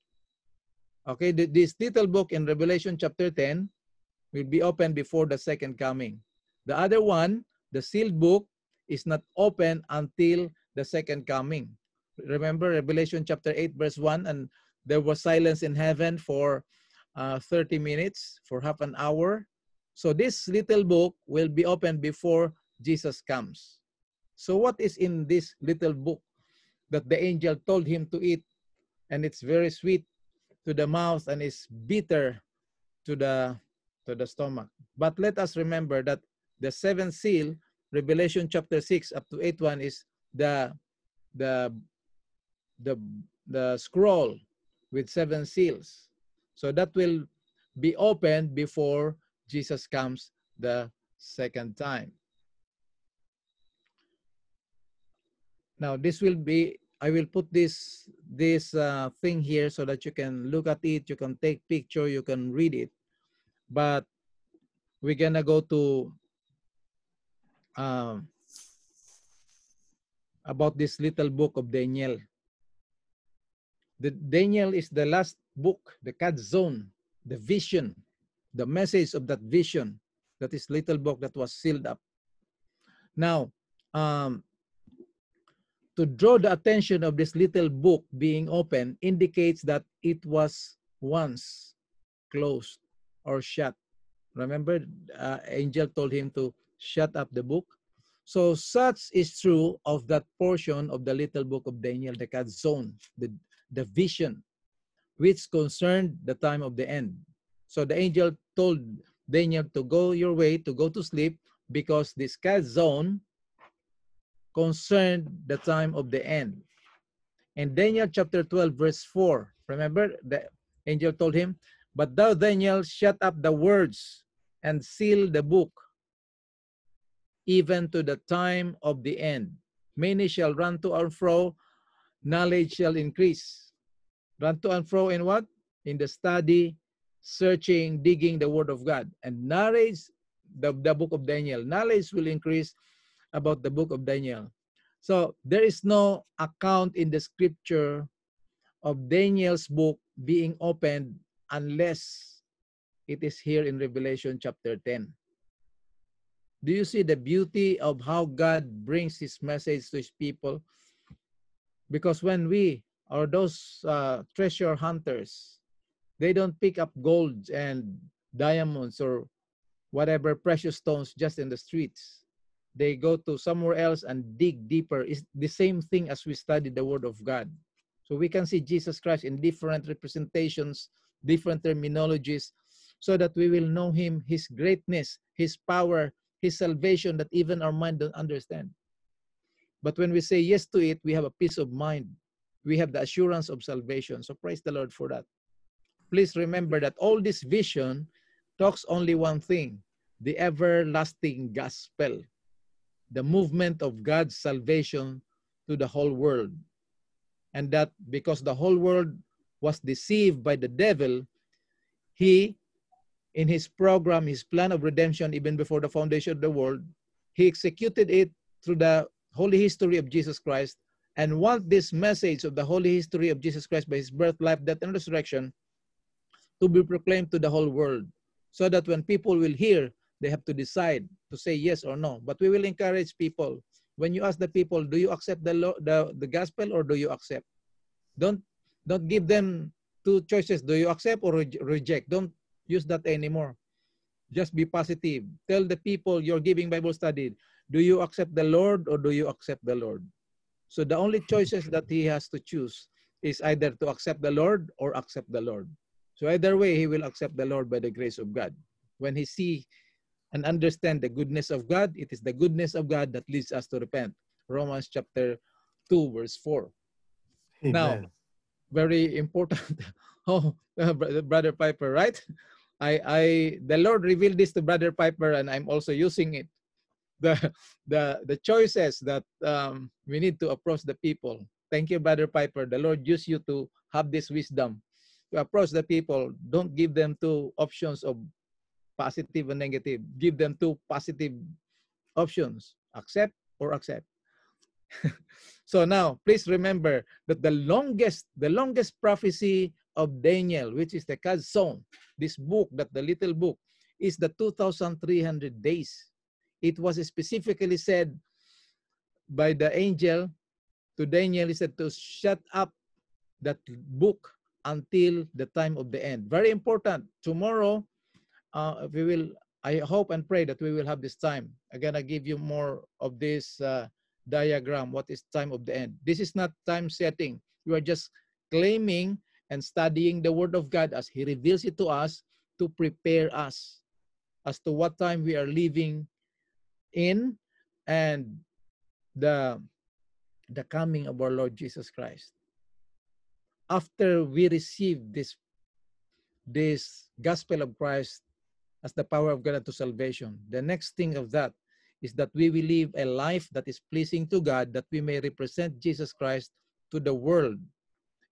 Okay, this little book in Revelation chapter 10 will be opened before the second coming. The other one, the sealed book, is not open until the second coming. Remember Revelation chapter 8 verse 1, and there was silence in heaven for 30 minutes, for half an hour. So this little book will be opened before Jesus comes. So what is in this little book that the angel told him to eat? And it's very sweet to the mouth and is bitter to the stomach. But let us remember that the 7th seal, Revelation chapter 6 up to 8:1, is the scroll with 7 seals. So that will be opened before Jesus comes the second time. Now this will be, I will put this thing here so that you can look at it, you can take picture, you can read it. But we're gonna go to about this little book of Daniel. Daniel is the last book, the Kadzon, the vision, the message of that vision, that is little book that was sealed up. Now, to draw the attention of this little book being open indicates that it was once closed or shut. Remember, angel told him to shut up the book. So such is true of that portion of the little book of Daniel, the Kadzon, the vision, which concerned the time of the end. So the angel told Daniel to go your way, to go to sleep, because this Kadzon concerned the time of the end. In Daniel chapter 12 verse 4, remember the angel told him, but thou Daniel shut up the words and seal the book, even to the time of the end. Many shall run to and fro, knowledge shall increase. Run to and fro in what? In the study, searching, digging the word of God. And knowledge, the book of Daniel, knowledge will increase about the book of Daniel. So there is no account in the scripture of Daniel's book being opened unless it is here in Revelation chapter 10. Do you see the beauty of how God brings his message to his people? Because when we are those treasure hunters, they don't pick up gold and diamonds or whatever precious stones just in the streets. They go to somewhere else and dig deeper. It's the same thing as we study the word of God. So we can see Jesus Christ in different representations, different terminologies, so that we will know him, his greatness, his power, his salvation that even our mind don't understand. But when we say yes to it, we have a peace of mind. We have the assurance of salvation. So praise the Lord for that. Please remember that all this vision talks only one thing, the everlasting gospel, the movement of God's salvation to the whole world. And that because the whole world was deceived by the devil, he, in his program, his plan of redemption, even before the foundation of the world, he executed it through the holy history of Jesus Christ, and want this message of the holy history of Jesus Christ by his birth, life, death, and resurrection to be proclaimed to the whole world, so that when people will hear, they have to decide to say yes or no. But we will encourage people. When you ask the people, do you accept the gospel or do you accept? Don't give them two choices. Do you accept or reject? Don't use that anymore. Just be positive. Tell the people you're giving Bible study, do you accept the Lord or do you accept the Lord? So the only choices that he has to choose is either to accept the Lord or accept the Lord. So either way, he will accept the Lord by the grace of God. When he see and understand the goodness of God, it is the goodness of God that leads us to repent. Romans chapter 2, verse 4. Amen. Now, very important. Oh, Brother Piper, right? The Lord revealed this to Brother Piper, and I'm also using it. The choices that we need to approach the people. Thank you, Brother Piper. The Lord used you to have this wisdom to approach the people. Don't give them two options of positive and negative. Give them two positive options: accept or accept. So now, please remember that the longest prophecy of Daniel, which is the Kazon, this book, that the little book, is the 2,300 days. It was specifically said by the angel to Daniel, he said to shut up that book until the time of the end. Very important. Tomorrow, I hope and pray that we will have this time. I'm gonna give you more of this diagram. What is time of the end? This is not time setting. We are just claiming and studying the Word of God as He reveals it to us to prepare us as to what time we are living in, and the coming of our Lord Jesus Christ. After we receive this gospel of Christ as the power of God unto salvation, the next thing of that is that we will live a life that is pleasing to God, that we may represent Jesus Christ to the world.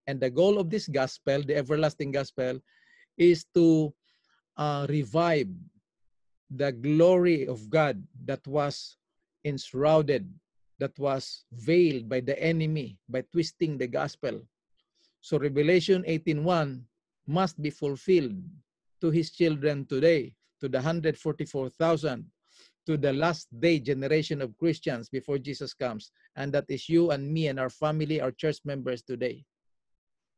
And the goal of this gospel, the everlasting gospel, is to revive the glory of God that was enshrouded, that was veiled by the enemy by twisting the gospel. So Revelation 18:1 must be fulfilled to his children today, to the 144,000, to the last day generation of Christians before Jesus comes. And that is you and me and our family, our church members today.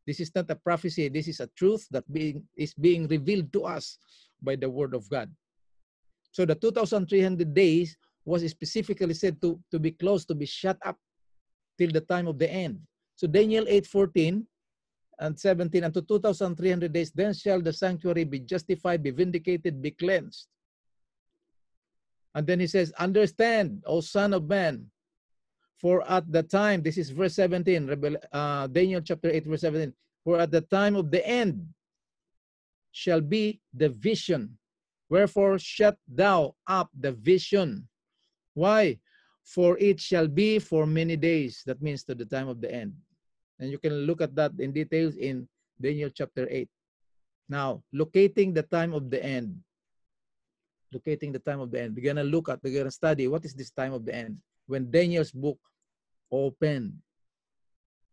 This is not a prophecy. This is a truth that is being revealed to us by the Word of God. So the 2,300 days was specifically said to be closed, to be shut up till the time of the end. So Daniel 8:14 and 17, unto 2,300 days, then shall the sanctuary be justified, be vindicated, be cleansed. And then he says, understand, O son of man, for at the time, this is verse 17, Daniel chapter 8, verse 17, for at the time of the end shall be the vision. Wherefore shut thou up the vision. Why? For it shall be for many days. That means to the time of the end. And you can look at that in details in Daniel chapter 8. Now, locating the time of the end. Locating the time of the end. We're going to study what is this time of the end. When Daniel's book opened.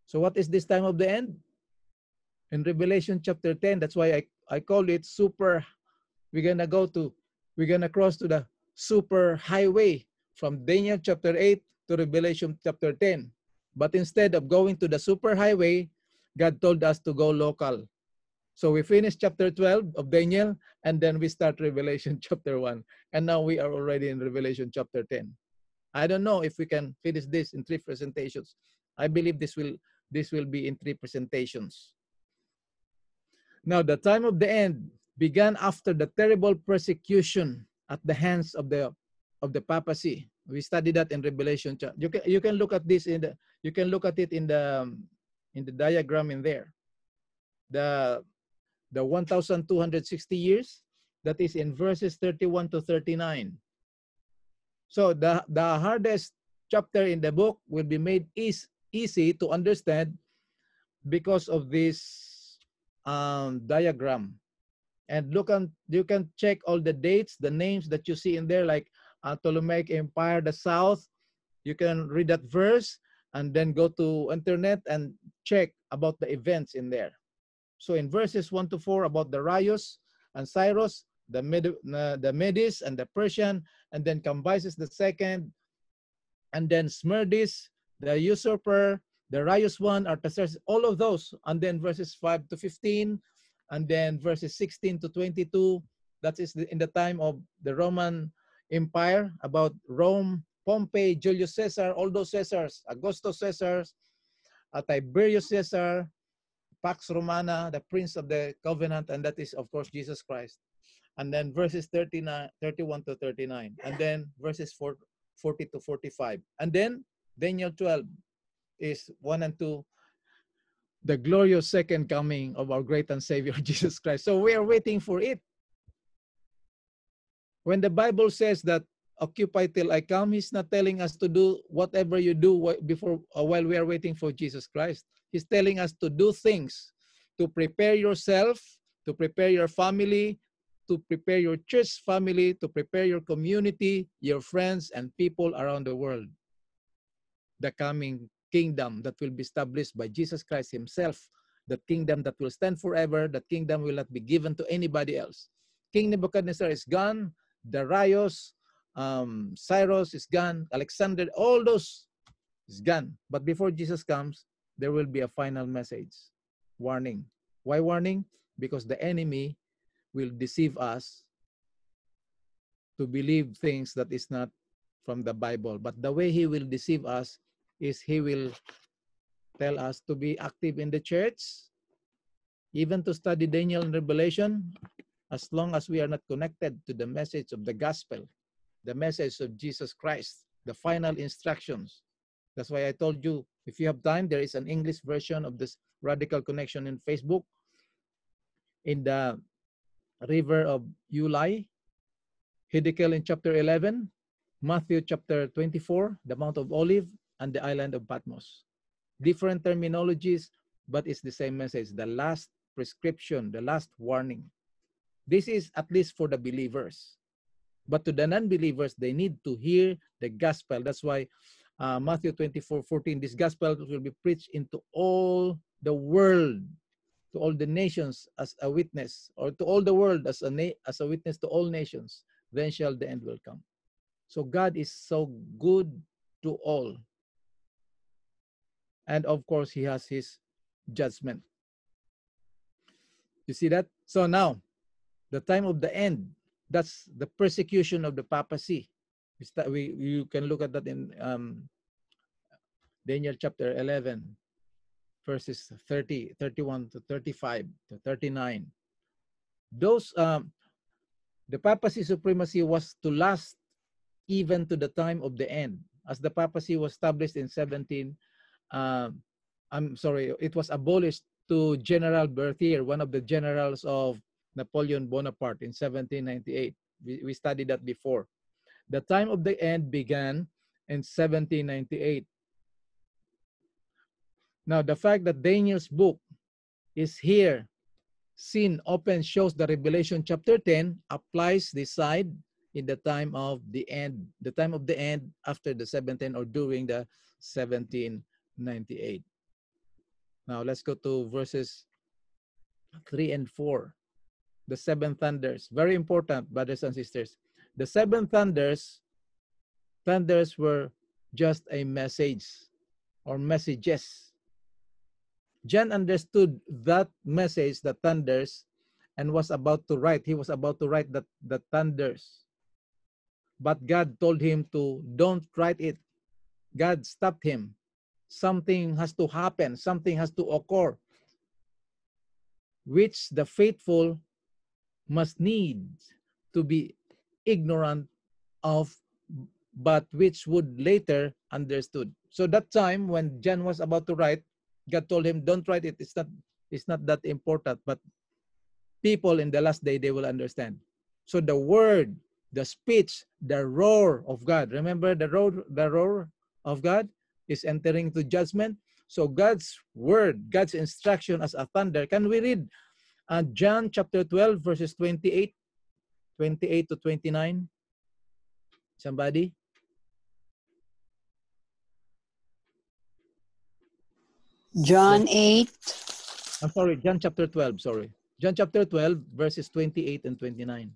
So what is this time of the end? In Revelation chapter 10, that's why I call it super. We're going to cross to the super highway from Daniel chapter 8 to Revelation chapter 10. But instead of going to the super highway, God told us to go local. So we finished chapter 12 of Daniel, and then we start Revelation chapter 1. And now we are already in Revelation chapter 10. I don't know if we can finish this in 3 presentations. I believe this will be in 3 presentations. Now, the time of the end began after the terrible persecution at the hands of the of the papacy. We studied that in Revelation. You can look at this you can look at it in the diagram in there. The 1,260 years, that is in verses 31 to 39. So the hardest chapter in the book will be made easy to understand because of this diagram. And you can check all the dates, the names that you see in there, like Ptolemaic Empire, the South. You can read that verse and then go to internet and check about the events in there. So in verses 1 to 4 about the Darius and Cyrus, the Medes and the Persian, and then Cambyses the second, and then Smerdis, the usurper, the Darius one, Artaxerxes, all of those. And then verses 5 to 15, and then verses 16 to 22. That is in the time of the Roman Empire, about Rome, Pompey, Julius Caesar, all those Caesars, Augustus Caesar, Tiberius Caesar, Pax Romana, the Prince of the Covenant, and that is, of course, Jesus Christ. And then verses 31 to 39. And then verses 40 to 45. And then Daniel 12 is 1 and 2, the glorious second coming of our great and Savior, Jesus Christ. So we are waiting for it. When the Bible says that occupy till I come, he's not telling us to do whatever you do while we are waiting for Jesus Christ. He's telling us to do things, to prepare yourself, to prepare your family, to prepare your church family, to prepare your community, your friends, and people around the world. The coming kingdom that will be established by Jesus Christ himself, that kingdom that will stand forever, that kingdom will not be given to anybody else. King Nebuchadnezzar is gone, Darius, Cyrus is gone, Alexander, all those is gone. But before Jesus comes, there will be a final message. Warning. Why warning? Because the enemy will deceive us to believe things that is not from the Bible. But the way he will deceive us is he will tell us to be active in the church, even to study Daniel and Revelation, as long as we are not connected to the message of the gospel, the message of Jesus Christ, the final instructions. That's why I told you, if you have time, there is an English version of this Radical Connection in Facebook, in the river of Ulai, Hiddekel in chapter 11, Matthew chapter 24, the Mount of Olive, and the island of Patmos. Different terminologies, but it's the same message, the last prescription, the last warning. This is at least for the believers. But to the non-believers, they need to hear the gospel. That's why Matthew 24:14, this gospel will be preached into all the world, to all the nations as a witness, or to all the world as a witness to all nations. Then shall the end will come. So God is so good to all. And of course, he has his judgment. You see that? So now, the time of the end, that's the persecution of the papacy. You can look at that in Daniel chapter 11, verses 30, 31 to 35 to 39. Those, the papacy supremacy was to last even to the time of the end. As the papacy was established in it was abolished to General Berthier, one of the generals of Napoleon Bonaparte in 1798. We studied that before. The time of the end began in 1798. Now, the fact that Daniel's book is here, seen, open, shows the Revelation chapter 10 applies this side in the time of the end. The time of the end after the 17 or during the 1798. Now, let's go to verses 3 and 4. The seven thunders. Very important, brothers and sisters. The seven thunders were just a message or messages. John understood that message, the thunders, and was about to write. He was about to write the thunders. But God told him to don't write it. God stopped him. Something has to happen. Something has to occur, which the faithful must need to be ignorant of but which would later understood. So that time when John was about to write, God told him, don't write it. It's not that important, but people in the last day, they will understand. So the word, the speech, the roar of God. Remember the roar of God is entering to judgment. So God's word, God's instruction as a thunder. Can we read John chapter 12, verses 28 to 29? Somebody? John 8, I'm sorry, John chapter 12, sorry. John chapter 12, verses 28 and 29.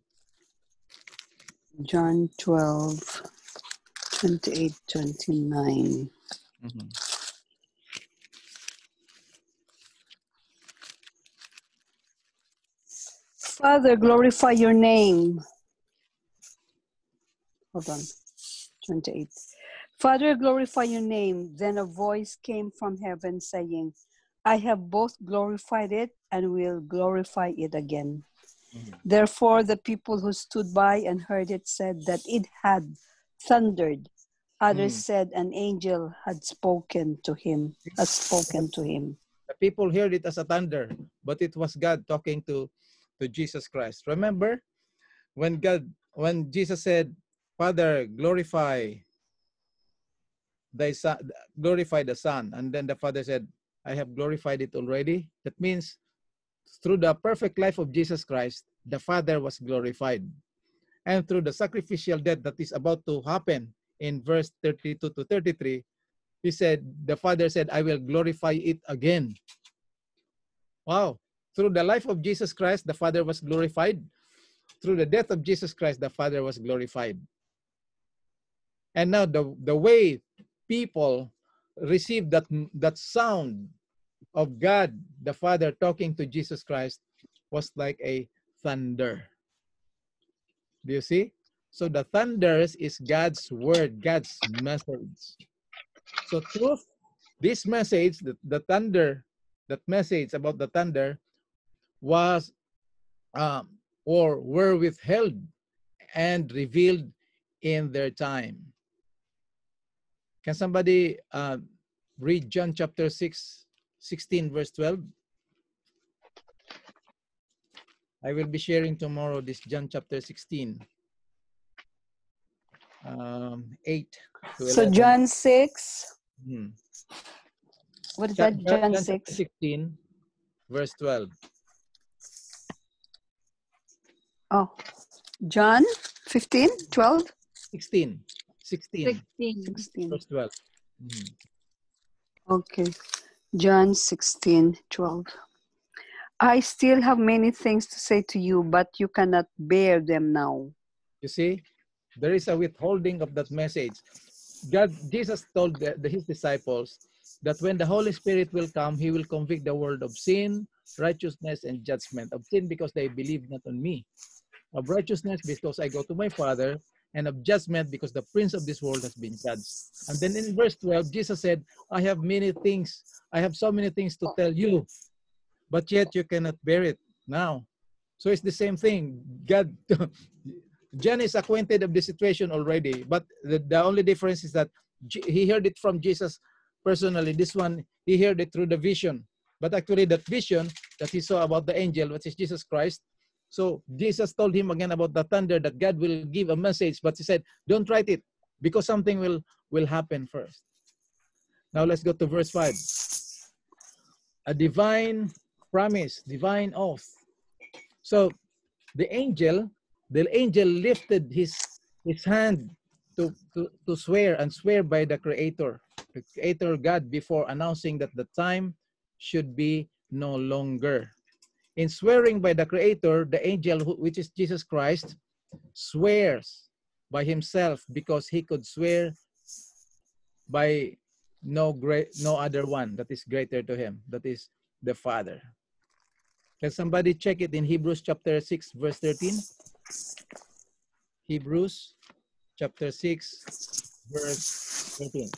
John 12, 28, 29. Mhm. Father, glorify your name. Hold on. 28. Father, glorify your name. Then a voice came from heaven saying, I have both glorified it and will glorify it again. Mhm. Therefore, the people who stood by and heard it said that it had thundered. Others said an angel had spoken to him, has spoken to him. The people heard it as a thunder, but it was God talking to Jesus Christ. Remember when Jesus said, Father, glorify thy son, glorify the Son, and then the Father said, I have glorified it already. That means through the perfect life of Jesus Christ, the Father was glorified. And through the sacrificial death that is about to happen in verse 32 to 33, he said, the Father said, I will glorify it again. Wow. Through the life of Jesus Christ, the Father was glorified. Through the death of Jesus Christ, the Father was glorified. And now the way people receive that sound of God, the Father talking to Jesus Christ, was like a thunder. Do you see? So the thunders is God's word, God's message. So through this message, the thunder, that message about the thunder was or were withheld and revealed in their time. Can somebody read John chapter 6, 16, verse 12? I will be sharing tomorrow this John chapter 16, 8 to 11. So John 6, Hmm. what is that? John John 6. chapter 16, verse 12. Oh, John 15, 12, 16, 16, 16. 16. verse 12. Mhm. Okay. John 16, 12. I still have many things to say to you, but you cannot bear them now. You see, there is a withholding of that message. Jesus told his disciples that when the Holy Spirit will come, he will convict the world of sin, righteousness, and judgment. Of sin because they believe not on me. Of righteousness because I go to my Father, and of judgment because the prince of this world has been judged. And then in verse 12, Jesus said, I have so many things to tell you, but yet you cannot bear it now. So it's the same thing. God, John is acquainted of the situation already, but the only difference is that he heard it from Jesus personally. This one, he heard it through the vision. But actually that vision that he saw about the angel, which is Jesus Christ, so Jesus told him again about the thunder that God will give a message, but he said, don't write it because something will happen first. Now let's go to verse 5. A divine promise, divine oath. So the angel lifted his hand to swear and swear by the Creator God, before announcing that the time should be no longer. In swearing by the Creator, the angel, which is Jesus Christ, swears by himself because he could swear by no other one that is greater to him, that is the Father. Can somebody check it in Hebrews chapter 6, verse 13? Hebrews chapter 6, verse 13.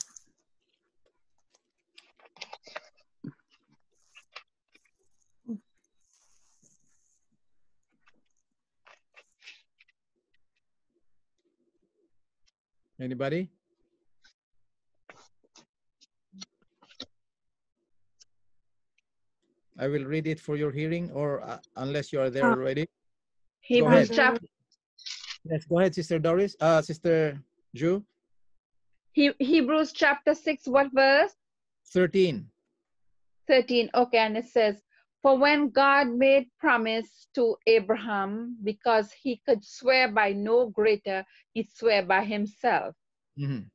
Anybody? I will read it for your hearing, or unless you are there already. Go Hebrews ahead. chapter Yes, go ahead, Sister Doris. Sister Ju. Hebrews chapter 6, what verse? 13. 13. Okay, and it says, for when God made promise to Abraham, because he could swear by no greater, he swore by himself. Mhm.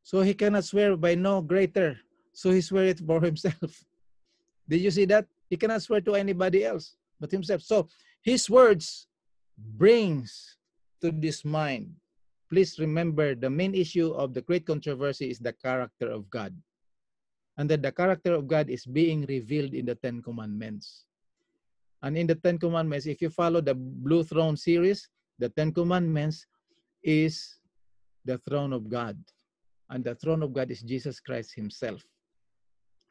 So he cannot swear by no greater. So he swear it for himself. Did you see that? He cannot swear to anybody else but himself. So his words brings to this mind. Please remember, the main issue of the great controversy is the character of God. And that the character of God is being revealed in the Ten Commandments. And in the Ten Commandments, if you follow the Blue Throne series, the Ten Commandments is the throne of God. And the throne of God is Jesus Christ himself.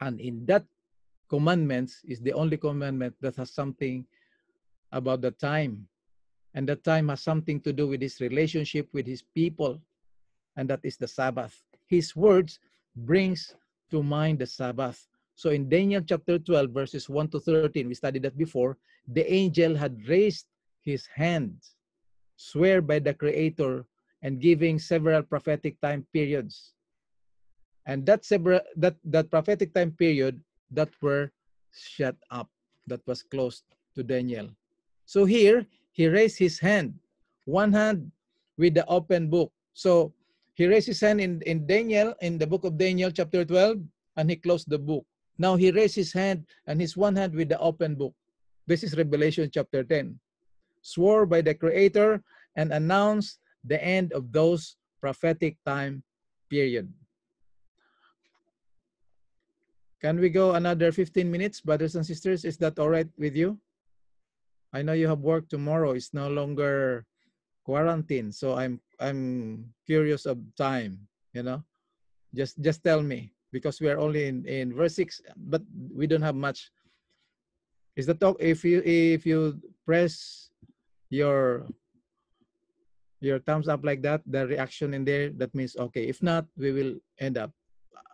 And in that commandments is the only commandment that has something about the time. And that time has something to do with his relationship with his people. And that is the Sabbath. His words brings to mind the Sabbath. So in Daniel chapter 12, verses 1 to 13, we studied that before, the angel had raised his hand, swear by the Creator, and giving several prophetic time periods. And that prophetic time period that were shut up, that was closed to Daniel. So here, he raised his hand, one hand with the open book. So he raised his hand in Daniel, in the book of Daniel, chapter 12, and he closed the book. Now he raised his hand and his one hand with the open book. This is Revelation chapter 10. Swore by the Creator and announced the end of those prophetic time period. Can we go another 15 minutes, brothers and sisters? Is that all right with you? I know you have work tomorrow. It's no longer quarantine, so I'm curious of time, you know. Just tell me, because we are only in verse 6, but we don't have much. Is that talk? If you press your thumbs up like that, the reaction in there, that means okay. If not, we will end up.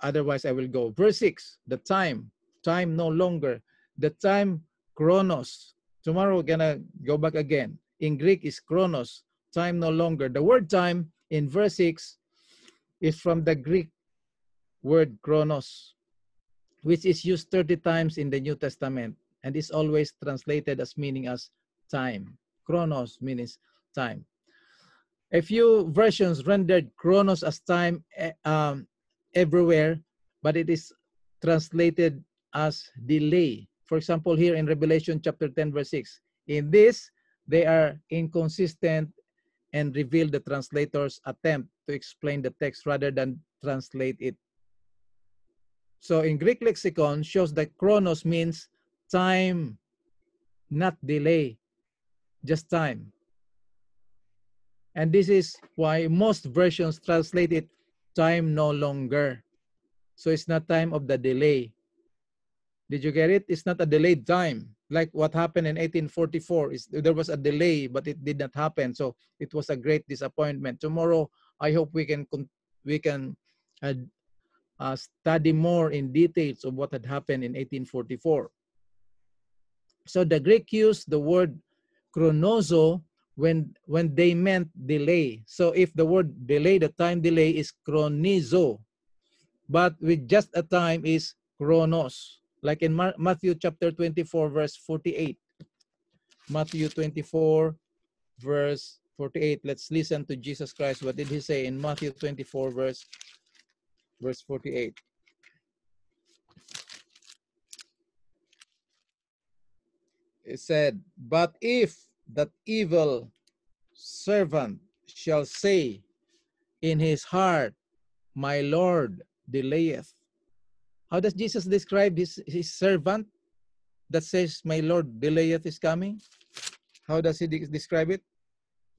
Otherwise, I will go. Verse 6, the time no longer. The time, chronos. Tomorrow, we're going to go back again. In Greek is chronos, time no longer. The word time in verse 6 is from the Greek word chronos, which is used 30 times in the New Testament and is always translated as meaning as time. Chronos means time. A few versions rendered chronos as time everywhere, but it is translated as delay. For example, here in Revelation chapter 10, verse 6, in this, they are inconsistent and reveal the translator's attempt to explain the text rather than translate it. So in Greek lexicon, shows that chronos means time, not delay, just time. And this is why most versions translate it time no longer. So it's not time of the delay. Did you get it? It's not a delayed time. Like what happened in 1844. There was a delay, but it did not happen. So it was a great disappointment. Tomorrow, I hope we can study more in details of what had happened in 1844. So the Greek used the word chronozo when they meant delay. So if the word delay, the time delay is chronizo, but with just a time is chronos. Like in Matthew chapter 24, verse 48. Matthew 24, verse 48. Let's listen to Jesus Christ. What did he say in Matthew 24, verse 48? It said, but if that evil servant shall say in his heart, my Lord delayeth. How does Jesus describe his servant that says, my Lord delayeth is coming? How does he describe it?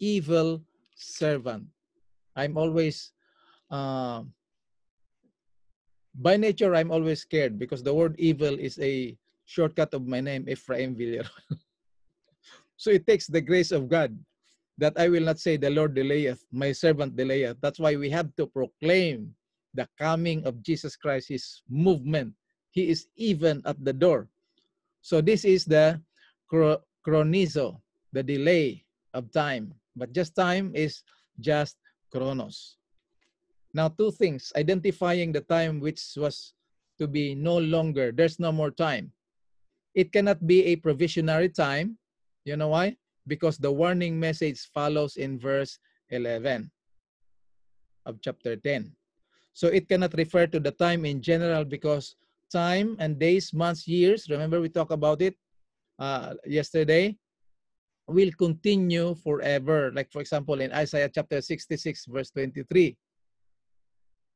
Evil servant. I'm always, by nature, I'm always scared because the word evil is a shortcut of my name, Ephraim Villar. So it takes the grace of God. that I will not say the Lord delayeth, my servant delayeth. That's why we have to proclaim the coming of Jesus Christ, his movement. He is even at the door. So this is the chronizo, the delay of time. But just time is just chronos. Now, two things. Identifying the time which was to be no longer. There's no more time. It cannot be a provisionary time. You know why? Because the warning message follows in verse 11 of chapter 10. So it cannot refer to the time in general because time and days, months, years, remember we talked about it yesterday, will continue forever. Like for example, in Isaiah chapter 66, verse 23.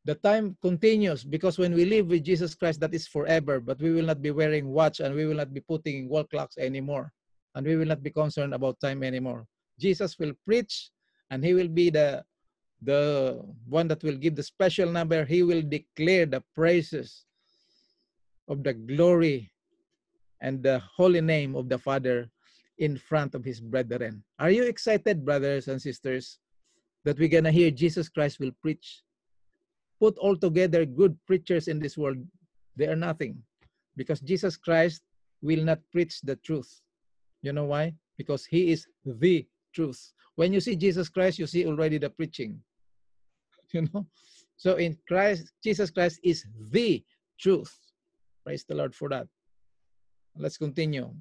The time continues because when we live with Jesus Christ, that is forever, but we will not be wearing watch and we will not be putting wall clocks anymore. And we will not be concerned about time anymore. Jesus will preach and he will be the one that will give the special number. He will declare the praises of the glory and the holy name of the Father in front of his brethren. Are you excited, brothers and sisters, that we're going to hear Jesus Christ will preach? Put all together good preachers in this world, they are nothing. Because Jesus Christ will not preach the truth. You know why? Because he is the truth. When you see Jesus Christ, you see already the preaching. You know? So in Christ, Jesus Christ is the truth. Praise the Lord for that. Let's continue.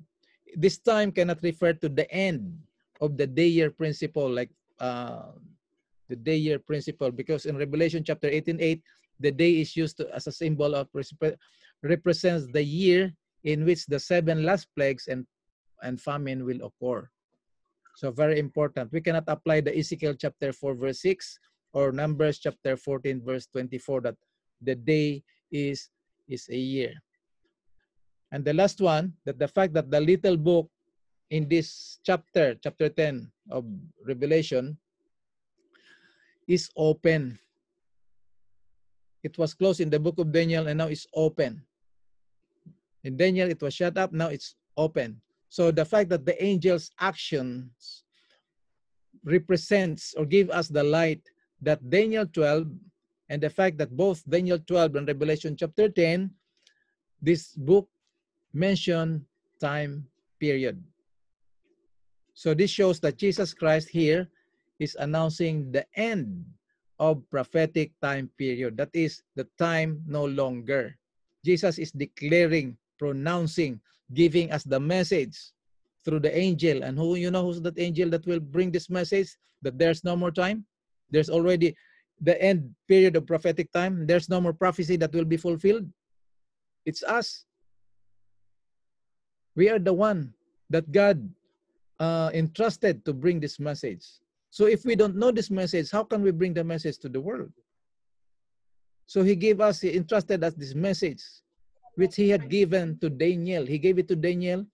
This time cannot refer to the end of the day-year principle, like the day-year principle, because in Revelation chapter 18:8, the day is used as a symbol of represents the year in which the 7 last plagues and famine will occur. So very important. We cannot apply the Ezekiel chapter 4 verse 6 or Numbers chapter 14 verse 24 that the day is a year. And the last one, that the fact that the little book in this chapter 10 of Revelation, is open. It was closed in the book of Daniel and now it's open. In Daniel, it was shut up, now it's open. So the fact that the angel's actions represents or give us the light that Daniel 12 and the fact that both Daniel 12 and Revelation chapter 10, this book mention time period. So this shows that Jesus Christ here is announcing the end of prophetic time period. That is the time no longer. Jesus is declaring, pronouncing, giving us the message through the angel. And who, you know who's that angel that will bring this message? That there's no more time. There's already the end period of prophetic time. There's no more prophecy that will be fulfilled. It's us. We are the one that God entrusted to bring this message. So if we don't know this message, how can we bring the message to the world? So he gave us, he entrusted us this message, which he had given to Daniel. He gave it to Daniel.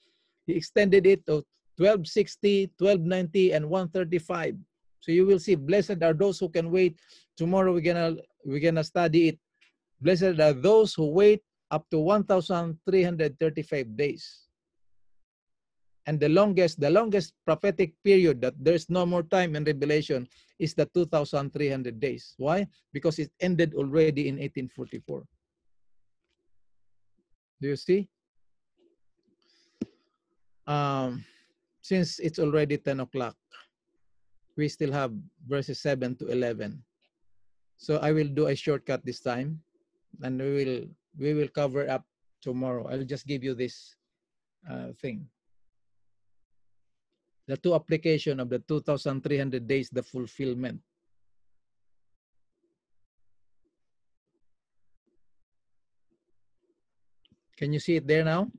He extended it to 1260, 1290, and 135. So you will see, blessed are those who can wait. Tomorrow we're gonna study it. Blessed are those who wait up to 1,335 days. And the longest prophetic period that there's no more time in Revelation is the 2,300 days. Why? Because it ended already in 1844. Do you see? Since it's already 10 o'clock, we still have verses 7 to 11. So I will do a shortcut this time, and we will cover up tomorrow. I'll just give you this thing. The two application of the 2,300 days, the fulfillment. Can you see it there now?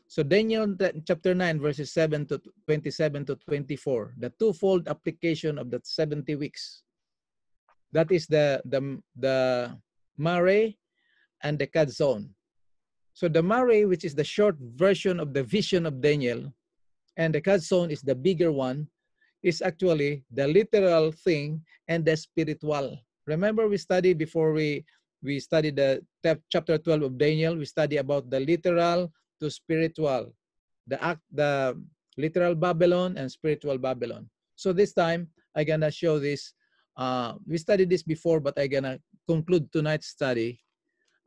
So Daniel chapter 9 verses 7 to 27 to 24, the twofold application of the 70 weeks. That is the Mare and the Kadzon. So the Mare, which is the short version of the vision of Daniel, and the Kadzon is the bigger one, is actually the literal thing and the spiritual. Remember we studied before we studied the chapter 12 of Daniel, we studied about the literal to spiritual, the literal Babylon and spiritual Babylon. So this time, I'm going to show this. We studied this before, but I'm going to conclude tonight's study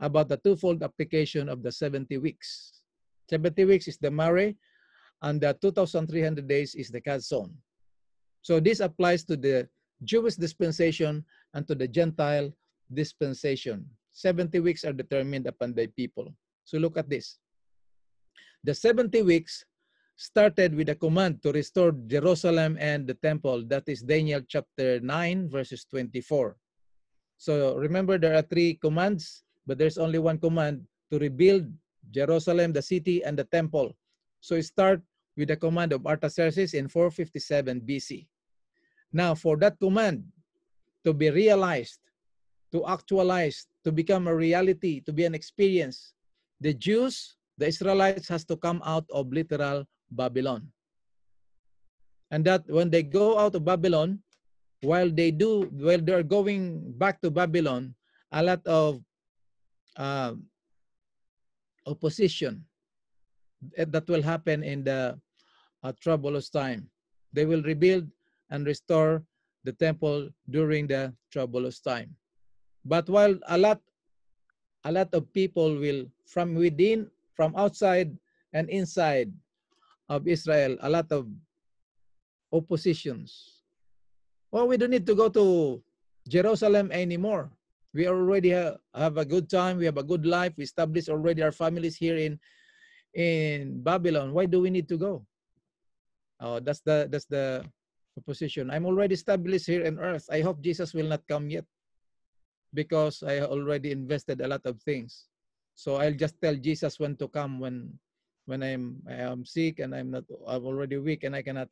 about the twofold application of the 70 weeks. 70 weeks is the Mare, and the 2,300 days is the Kazon. So this applies to the Jewish dispensation and to the Gentile dispensation. 70 weeks are determined upon the people. So look at this. The 70 weeks started with a command to restore Jerusalem and the temple. That is Daniel chapter 9, verses 24. So remember, there are 3 commands, but there's only one command to rebuild Jerusalem, the city, and the temple. So it starts with the command of Artaxerxes in 457 BC. Now, for that command to be realized, to actualize, to become a reality, to be an experience, the Jews, the Israelites, has to come out of literal Babylon. And that when they go out of Babylon, while they're going back to Babylon, a lot of opposition that will happen in the troublous time. They will rebuild and restore the temple during the troublous time. But while a lot of people will, from within, from outside and inside of Israel, a lot of oppositions. Well, we don't need to go to Jerusalem anymore. We already have a good time. We have a good life. We established already our families here in Babylon. Why do we need to go? Oh, that's the opposition. I'm already established here on earth. I hope Jesus will not come yet, because I already invested a lot of things. So I'll just tell Jesus when to come when I am sick and I'm already weak and I cannot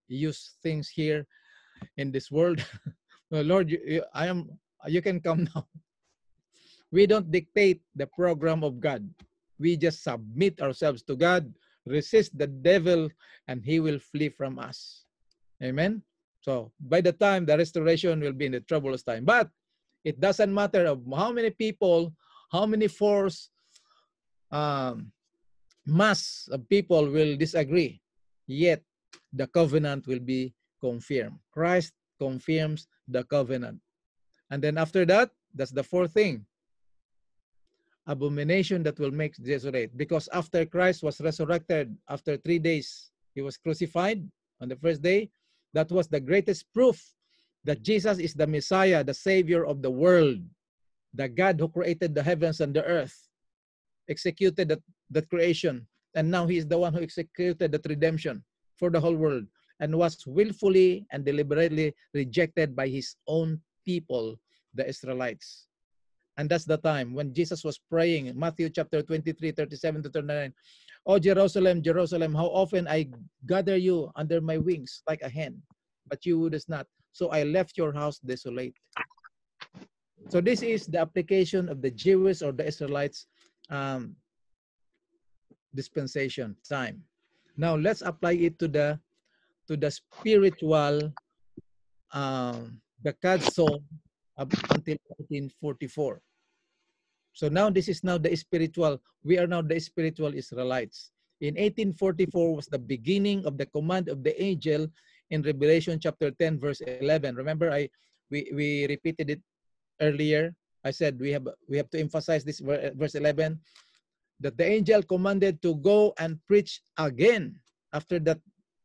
use things here in this world. Well, Lord, you can come now. We don't dictate the program of God. We just submit ourselves to God, resist the devil, and he will flee from us. Amen. So by the time the restoration will be in the troublous time. But it doesn't matter of how many people, how many force, mass of people will disagree, yet the covenant will be confirmed. Christ confirms the covenant. And then after that, that's the 4th thing. Abomination that will make desolate. Because after Christ was resurrected, after 3 days, he was crucified on the 1st day. That was the greatest proof that Jesus is the Messiah, the Savior of the world, the God who created the heavens and the earth, executed that creation. And now he is the one who executed that redemption for the whole world, and was willfully and deliberately rejected by his own people, the Israelites. And that's the time when Jesus was praying, Matthew chapter 23, 37 to 39. Oh, Jerusalem, Jerusalem, how often I gather you under my wings like a hen, but you would not. So I left your house desolate. So this is the application of the Jewish or the Israelites dispensation time. Now let's apply it to the spiritual, the Kazon up until 1944. So now this is now the spiritual. We are now the spiritual Israelites. In 1844 was the beginning of the command of the angel in Revelation chapter 10 verse 11. Remember, we repeated it earlier. I said we have to emphasize this verse 11, that the angel commanded to go and preach again after that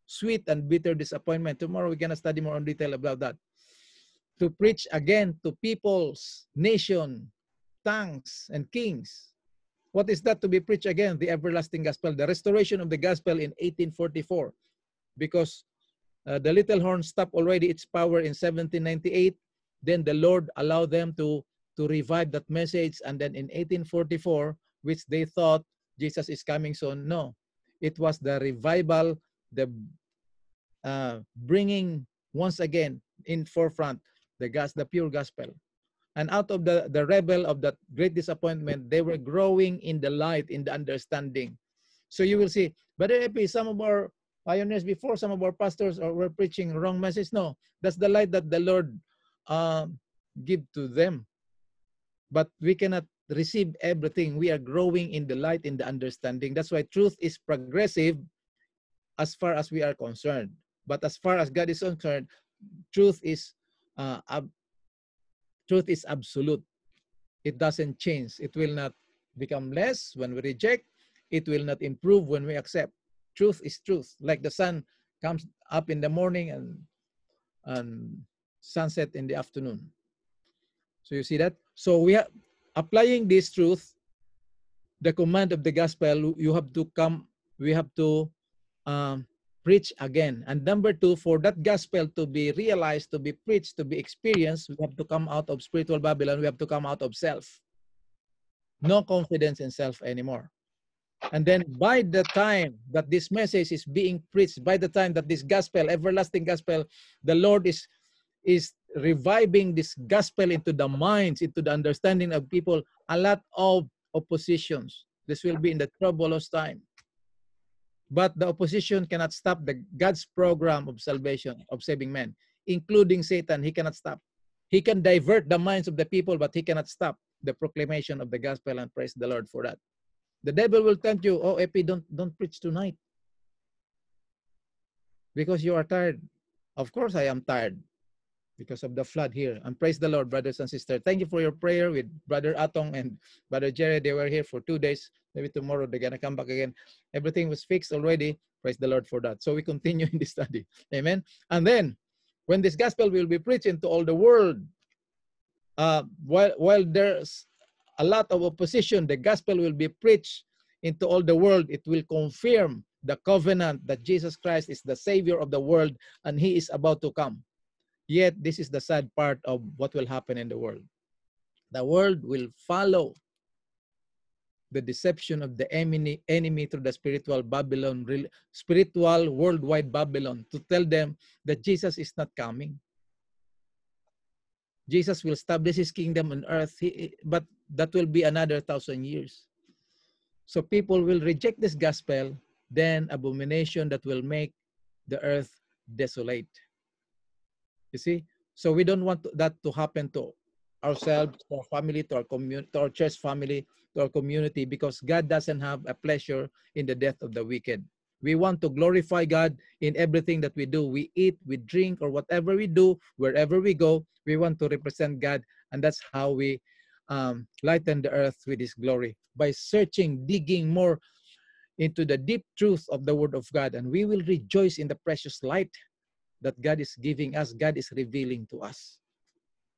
sweet and bitter disappointment. Tomorrow we're gonna study more in detail about that. To preach again to peoples, nation, tongues, and kings. What is that to be preached again? The everlasting gospel, the restoration of the gospel in 1844. Because the little horn stopped already its power in 1798. Then the Lord allowed them to revive that message. And then in 1844, which they thought Jesus is coming soon. No, it was the revival, the bringing once again in forefront the pure gospel. And out of the rebel of that great disappointment, they were growing in the light, in the understanding. So you will see, Brother Epi, some of our pioneers before, some of our pastors were preaching wrong message. No, that's the light that the Lord give to them. But we cannot receive everything. We are growing in the light, in the understanding. That's why truth is progressive as far as we are concerned. But as far as God is concerned, truth is uh, ab- truth is absolute. It doesn't change. It will not become less when we reject. It will not improve when we accept. Truth is truth. Like the sun comes up in the morning and sunset in the afternoon. So you see that? So we are applying this truth, the command of the gospel. You have to come. We have to um, preach again. And number two, for that gospel to be realized, to be preached, to be experienced, we have to come out of spiritual Babylon. We have to come out of self. No confidence in self anymore. And then by the time that this message is being preached, by the time that this gospel, everlasting gospel, the Lord is reviving this gospel into the minds, into the understanding of people, a lot of oppositions. This will be in the troublous time. But the opposition cannot stop the God's program of salvation, of saving men, including Satan. He cannot stop. He can divert the minds of the people, but he cannot stop the proclamation of the gospel, and praise the Lord for that. The devil will tempt you, oh, Epi, don't preach tonight because you are tired. Of course I am tired because of the flood here. And praise the Lord, brothers and sisters. Thank you for your prayer with Brother Atong and Brother Jerry. They were here for 2 days. Maybe tomorrow they're going to come back again. Everything was fixed already. Praise the Lord for that. So we continue in this study. Amen. And then when this gospel will be preached into all the world, while there's a lot of opposition, the gospel will be preached into all the world. It will confirm the covenant that Jesus Christ is the Savior of the world and He is about to come. Yet, this is the sad part of what will happen in the world. The world will follow the deception of the enemy through the spiritual Babylon, spiritual worldwide Babylon, to tell them that Jesus is not coming. Jesus will establish His kingdom on earth, but that will be another 1,000 years. So people will reject this gospel, then abomination that will make the earth desolate. You see? So we don't want that to happen to ourselves, to our family, to our community, to our church family, to our community, because God doesn't have a pleasure in the death of the wicked. We want to glorify God in everything that we do. We eat, we drink, or whatever we do, wherever we go, we want to represent God. And that's how we lighten the earth with His glory, by searching, digging more into the deep truth of the Word of God. And we will rejoice in the precious light that God is giving us, God is revealing to us.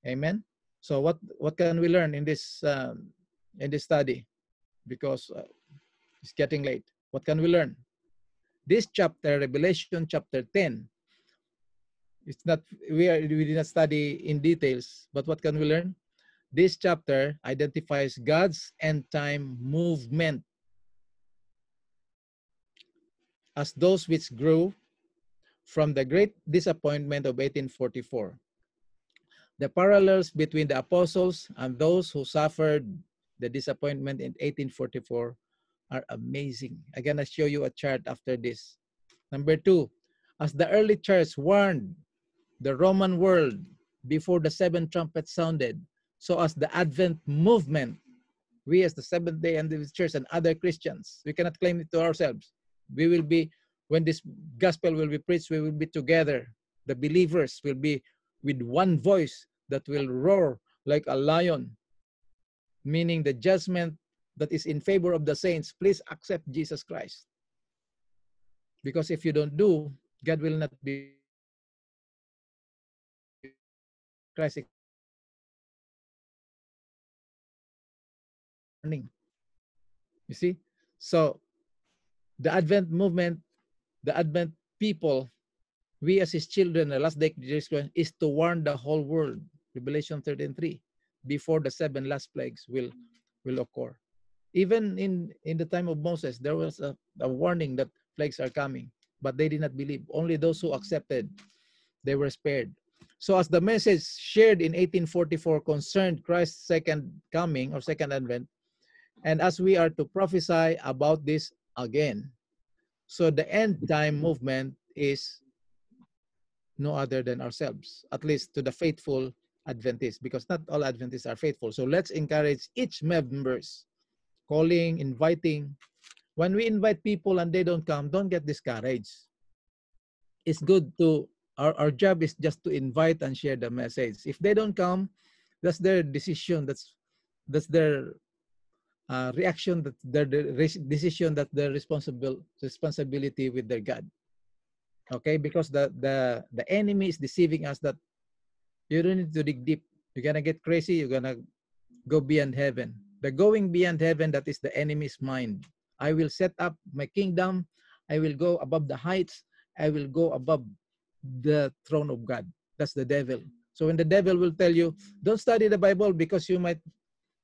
Amen. So what can we learn in this study? Because it's getting late. What can we learn? This chapter, Revelation chapter 10, it's not, we did not study in details, but what can we learn? This chapter identifies God's end time movement as those which grew from the great disappointment of 1844. The parallels between the apostles and those who suffered the disappointment in 1844 are amazing. I'm going to show you a chart after this. Number two, as the early church warned the Roman world before the seventh trumpet sounded, so as the Advent movement, we as the Seventh-day Adventist Church and other Christians, we cannot claim it to ourselves. We will be, when this gospel will be preached, we will be together. The believers will be with one voice that will roar like a lion, meaning the judgment that is in favor of the saints. Please accept Jesus Christ. Because if you don't do, God will not be Christ. You see? So the Advent movement, the Advent people, we as His children, the last day is to warn the whole world, Revelation 13:3, before the 7 last plagues will occur. Even in the time of Moses, there was a warning that plagues are coming, but they did not believe. Only those who accepted, they were spared. So as the message shared in 1844 concerned Christ's second coming or second advent, and as we are to prophesy about this again. So the end time movement is no other than ourselves, at least to the faithful Adventists, because not all Adventists are faithful. So let's encourage each members, calling, inviting. When we invite people and they don't come, don't get discouraged. it's good to, our job is just to invite and share the message. If they don't come, that's their decision. That's their reaction. That their decision. That their responsibility with their God. Okay, because the enemy is deceiving us that you don't need to dig deep. You're gonna get crazy. You're gonna go beyond heaven. The going beyond heaven, that is the enemy's mind. I will set up my kingdom. I will go above the heights. I will go above the throne of God. That's the devil. So when the devil will tell you, don't study the Bible because you might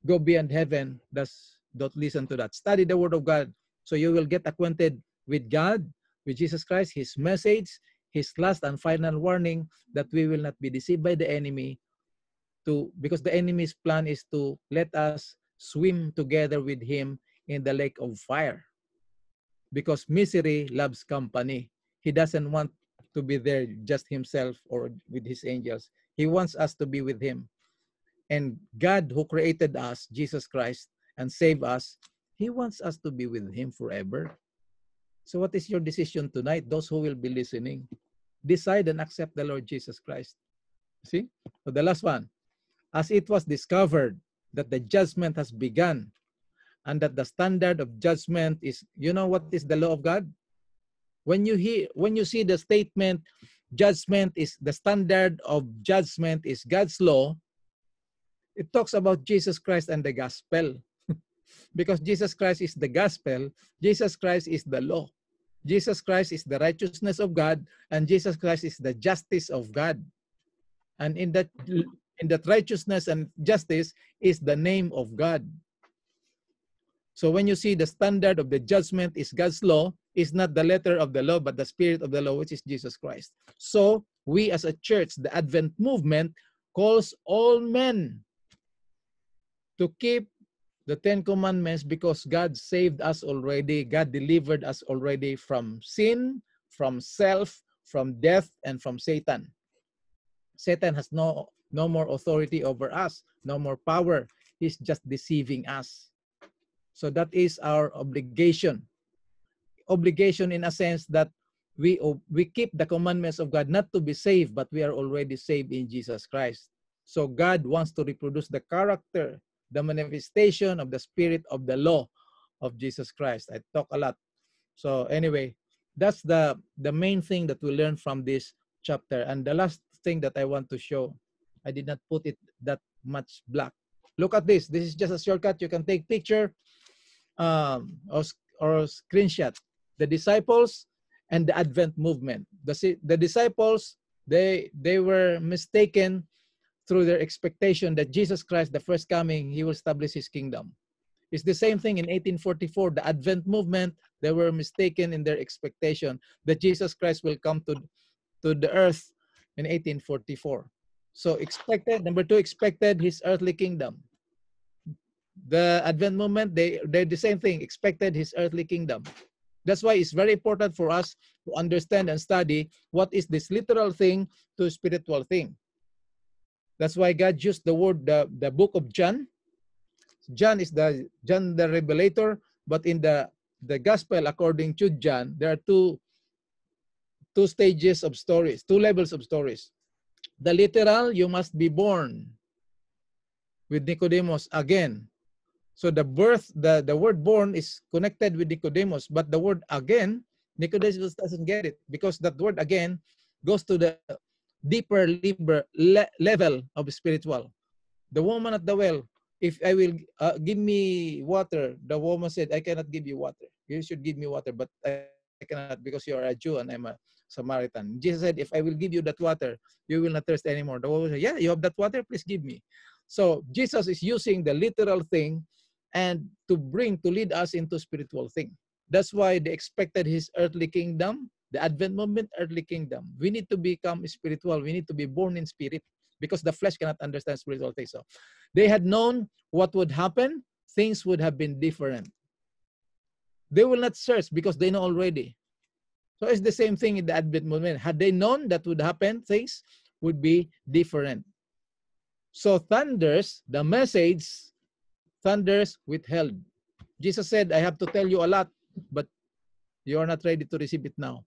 go beyond heaven, don't listen to that. Study the word of God so you will get acquainted with God, with Jesus Christ, his message, his last and final warning that we will not be deceived by the enemy, because the enemy's plan is to let us swim together with him in the lake of fire. Because misery loves company. He doesn't want to be there just himself or with his angels. He wants us to be with him. And God who created us, Jesus Christ, and saved us, he wants us to be with him forever. So what is your decision tonight? Those who will be listening, decide and accept the Lord Jesus Christ. See? So the last one. As it was discovered that the judgment has begun and that the standard of judgment is, you know what is the law of God? When you see the statement, judgment is the standard of judgment is God's law, it talks about Jesus Christ and the gospel. Because Jesus Christ is the gospel, Jesus Christ is the law. Jesus Christ is the righteousness of God, and Jesus Christ is the justice of God. And in that righteousness and justice is the name of God. So when you see the standard of the judgment is God's law, is not the letter of the law, but the spirit of the law, which is Jesus Christ. So we as a church, the Advent movement, calls all men to keep the 10 Commandments because God saved us already. God delivered us already from sin, from self, from death, and from Satan. Satan has no more authority over us, no more power. He's just deceiving us. So that is our obligation. Obligation in a sense that we keep the commandments of God, not to be saved, but we are already saved in Jesus Christ. So God wants to reproduce the character, the manifestation of the spirit of the law of Jesus Christ. I talk a lot. So anyway, that's the main thing that we learn from this chapter. And the last thing that I want to show, I did not put it that much black. Look at this. This is just a shortcut. You can take picture or screenshot. The disciples and the Advent movement. The disciples, they were mistaken through their expectation that Jesus Christ, the first coming, he will establish his kingdom. It's the same thing in 1844. The Advent movement, they were mistaken in their expectation that Jesus Christ will come to the earth in 1844. So number two, expected his earthly kingdom. The Advent movement, they're the same thing, expected his earthly kingdom. That's why it's very important for us to understand and study what is this literal thing to spiritual thing. That's why God used the word, the book of John. John is John the Revelator, but in the gospel according to John, there are two stages of stories, two levels of stories. The literal, you must be born with Nicodemus again. So the word born is connected with Nicodemus, but the word again, Nicodemus doesn't get it because that word again goes to the deeper level of spiritual. The woman at the well, if I will give me water, the woman said, I cannot give you water. You should give me water, but I cannot because you are a Jew and I'm a Samaritan. Jesus said, if I will give you that water, you will not thirst anymore. The woman said, yeah, you have that water, please give me. So Jesus is using the literal thing and to lead us into spiritual thing. That's why they expected his earthly kingdom, the Advent movement, earthly kingdom. We need to become spiritual. We need to be born in spirit because the flesh cannot understand spiritual things. So they had known what would happen. Things would have been different. They will not search because they know already. So it's the same thing in the Advent movement. Had they known that would happen, things would be different. So thunders, the message, thunders withheld. Jesus said, I have to tell you a lot, but you are not ready to receive it now.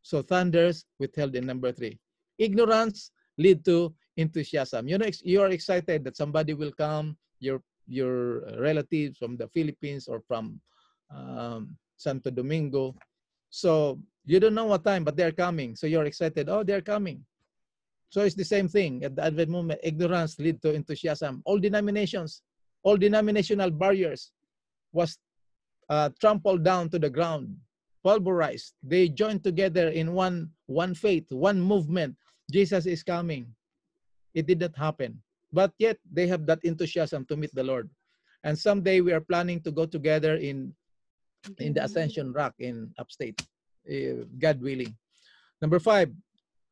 So thunders withheld in number 3. Ignorance lead to enthusiasm. You know, you are excited that somebody will come, your relatives from the Philippines or from Santo Domingo. So you don't know what time, but they're coming. So you're excited. Oh, they're coming. So it's the same thing at the Advent movement. Ignorance lead to enthusiasm. All denominations, all denominational barriers was trampled down to the ground, pulverized. They joined together in one faith, one movement. Jesus is coming. It did not happen. But yet they have that enthusiasm to meet the Lord. And someday we are planning to go together in the Ascension Rock in upstate, God willing. Number 5,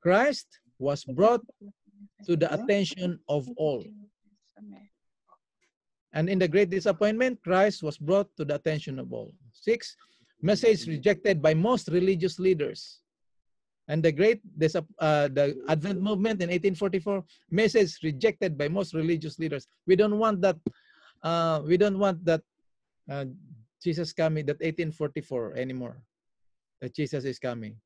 Christ was brought to the attention of all. And in the great disappointment, Christ was brought to the attention of all. 6, message rejected by most religious leaders. And the Advent movement in 1844, message rejected by most religious leaders. We don't want that. We don't want that Jesus coming, that 1844 anymore. That Jesus is coming.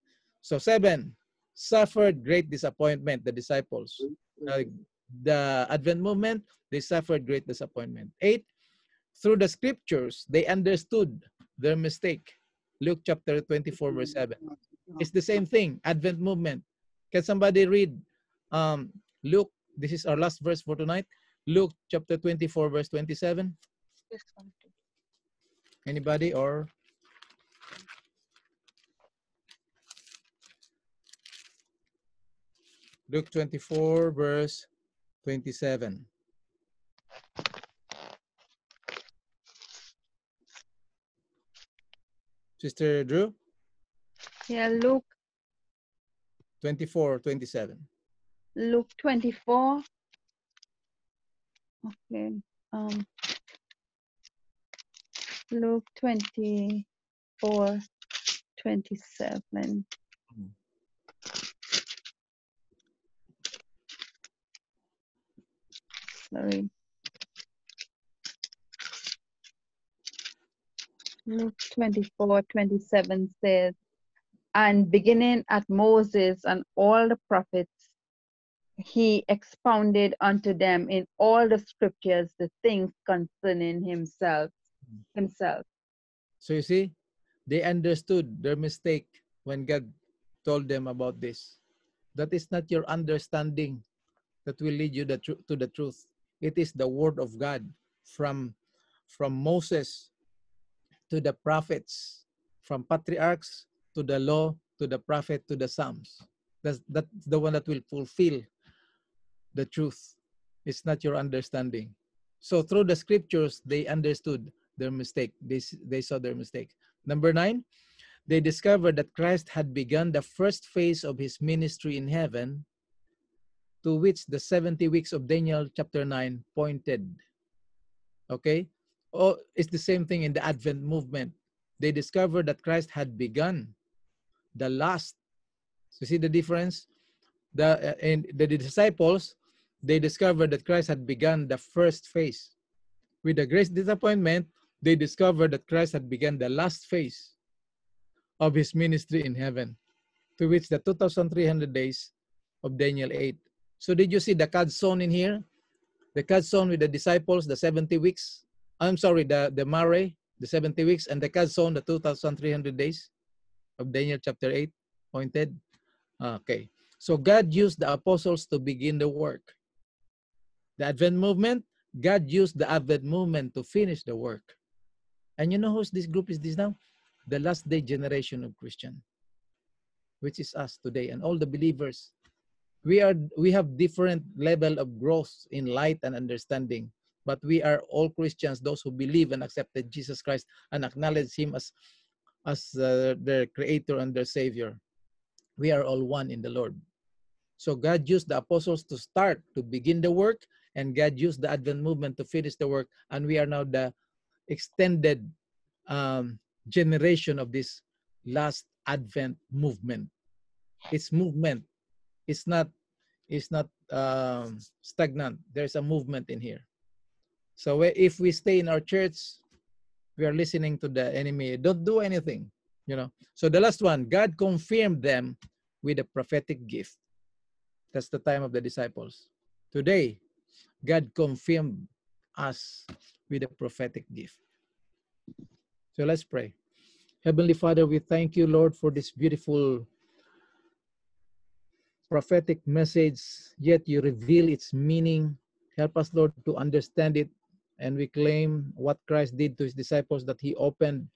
So 7, suffered great disappointment. The disciples, the Advent movement, they suffered great disappointment. 8, through the scriptures, they understood their mistake. Luke chapter 24, verse 7. It's the same thing, Advent movement. Can somebody read Luke? This is our last verse for tonight. Luke chapter 24, verse 27. Anybody or? Luke 24, verse 27. Sister Drew? Yeah, Luke 24, 27. Luke 24. Okay. Luke 24, 27. Sorry. Luke 24, 27 says, and beginning at Moses and all the prophets, he expounded unto them in all the scriptures the things concerning himself. So you see, they understood their mistake when God told them about this. That is not your understanding that will lead you to the truth. It is the word of God from Moses to the prophets, from patriarchs to the law, to the prophet, to the Psalms. That's the one that will fulfill the truth. It's not your understanding. So through the scriptures, they understood their mistake. They saw their mistake. Number 9, they discovered that Christ had begun the first phase of his ministry in heaven, to which the 70 weeks of Daniel chapter 9 pointed. Okay? Oh, it's the same thing in the Advent movement. They discovered that Christ had begun the last. So see the difference? In the disciples, they discovered that Christ had begun the first phase. With the great disappointment, they discovered that Christ had begun the last phase of his ministry in heaven, to which the 2,300 days of Daniel 8. So did you see the Kadzon in here? The Kadzon with the disciples, the 70 weeks. I'm sorry, the Mare, the 70 weeks, and the Kadzon, the 2,300 days of Daniel chapter 8 pointed. Okay. So God used the apostles to begin the work. The Advent movement, God used the Advent movement to finish the work. And you know who's this group is this now? The last day generation of Christian, which is us today and all the believers. We have different level of growth in light and understanding, but we are all Christians, those who believe and accepted Jesus Christ and acknowledge him as their creator and their savior. We are all one in the Lord. So God used the apostles to begin the work, and God used the Advent movement to finish the work, and we are now the extended generation of this last Advent movement. It's movement. It's not stagnant. There's a movement in here. So if we stay in our church, we are listening to the enemy. Don't do anything. So the last one, God confirmed them with a prophetic gift. That's the time of the disciples. Today, God confirmed us with a prophetic gift. So let's pray. Heavenly Father, we thank you, Lord, for this beautiful prophetic message, yet you reveal its meaning. Help us, Lord, to understand it. And we claim what Christ did to his disciples, that he opened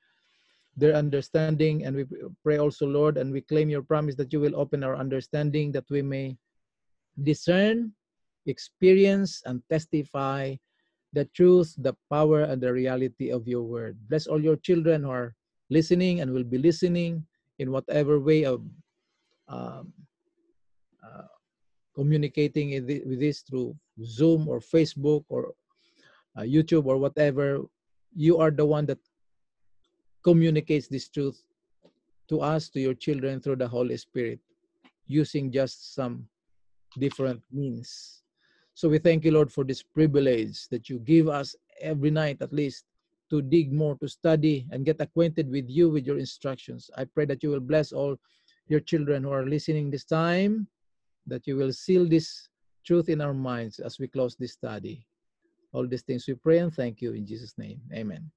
their understanding. And we pray also, Lord, and we claim your promise that you will open our understanding, that we may discern, experience, and testify the truth, the power, and the reality of your word. Bless all your children who are listening and will be listening in whatever way of um, communicating with this through Zoom or Facebook or YouTube or whatever. You are the one that communicates this truth to us, to your children, through the Holy Spirit, using just some different means. So we thank you, Lord, for this privilege that you give us every night, at least, to dig more, to study, and get acquainted with you, with your instructions. I pray that you will bless all your children who are listening this time, that you will seal this truth in our minds as we close this study. All these things we pray and thank you in Jesus' name. Amen.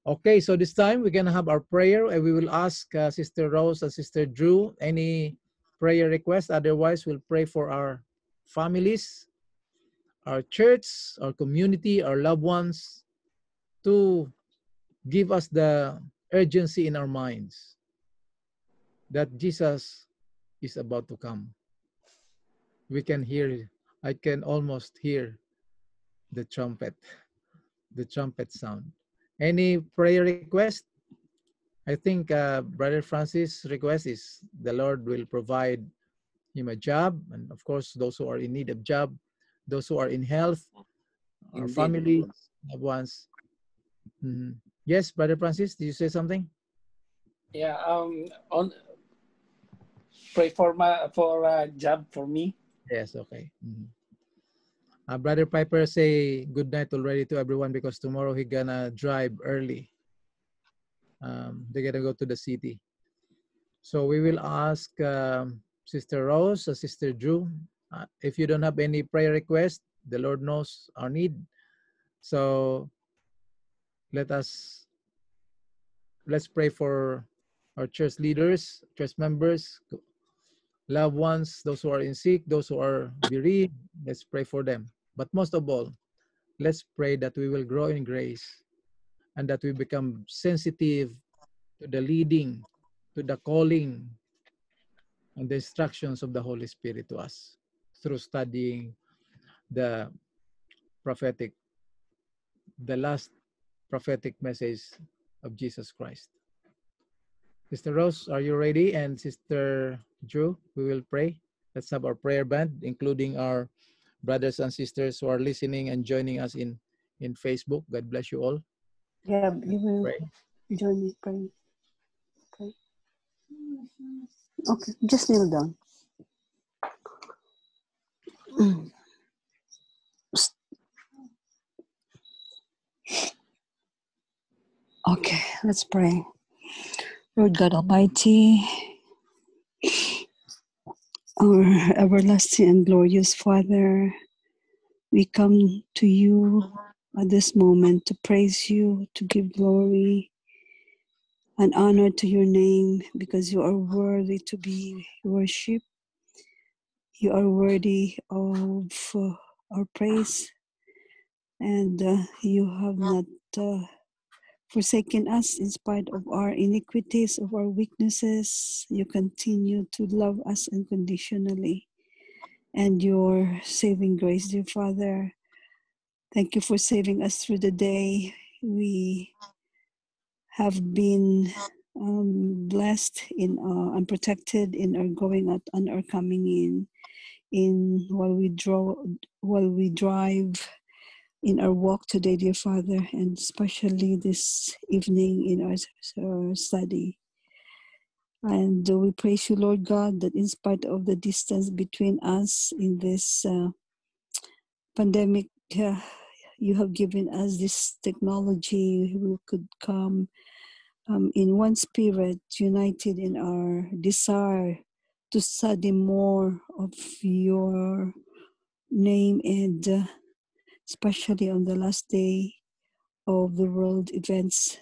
Okay, so this time we're going to have our prayer, and we will ask Sister Rose and Sister Drew any prayer requests. Otherwise, we'll pray for our families, our church, our community, our loved ones, to give us the urgency in our minds that Jesus is about to come. We can hear, I can almost hear the trumpet sound. Any prayer request? I think Brother Francis' request is the Lord will provide him a job, and of course those who are in need of job, those who are in health, our Indeed. family, loved ones. Yes, Brother Francis, did you say something? Yeah. On pray for a job for me. Yes. Okay. Brother Piper say good night already to everyone because tomorrow he gonna drive early. They're gonna go to the city. So we will ask Sister Rose or Sister Drew. If you don't have any prayer request, the Lord knows our need. So let's pray for our church leaders, church members, loved ones, those who are in sick, those who are bereaved. Let's pray for them. But most of all, let's pray that we will grow in grace and that we become sensitive to the leading, to the calling, and the instructions of the Holy Spirit to us through studying the last prophetic message of Jesus Christ. Sister Rose, are you ready? And Sister Drew, we will pray. Let's have our prayer band, including our brothers and sisters who are listening and joining us in Facebook. God bless you all. Yeah, you will Pray. join me praying. Okay. Okay, just kneel down. Okay, let's pray. Lord God Almighty, our everlasting and glorious Father, we come to you at this moment to praise you, to give glory and honor to your name, because you are worthy to be worshipped. You are worthy of our praise, and you have not forsaken us in spite of our iniquities, of our weaknesses. You continue to love us unconditionally. And your saving grace, dear Father, thank you for saving us through the day. We have been blessed and protected in our going out and our coming in while we drive, in our walk today, dear Father, and especially this evening in our study. And we praise you, Lord God, that in spite of the distance between us in this pandemic, you have given us this technology. We could come in one spirit, united in our desire to study more of your name, and especially on the last day of the world events.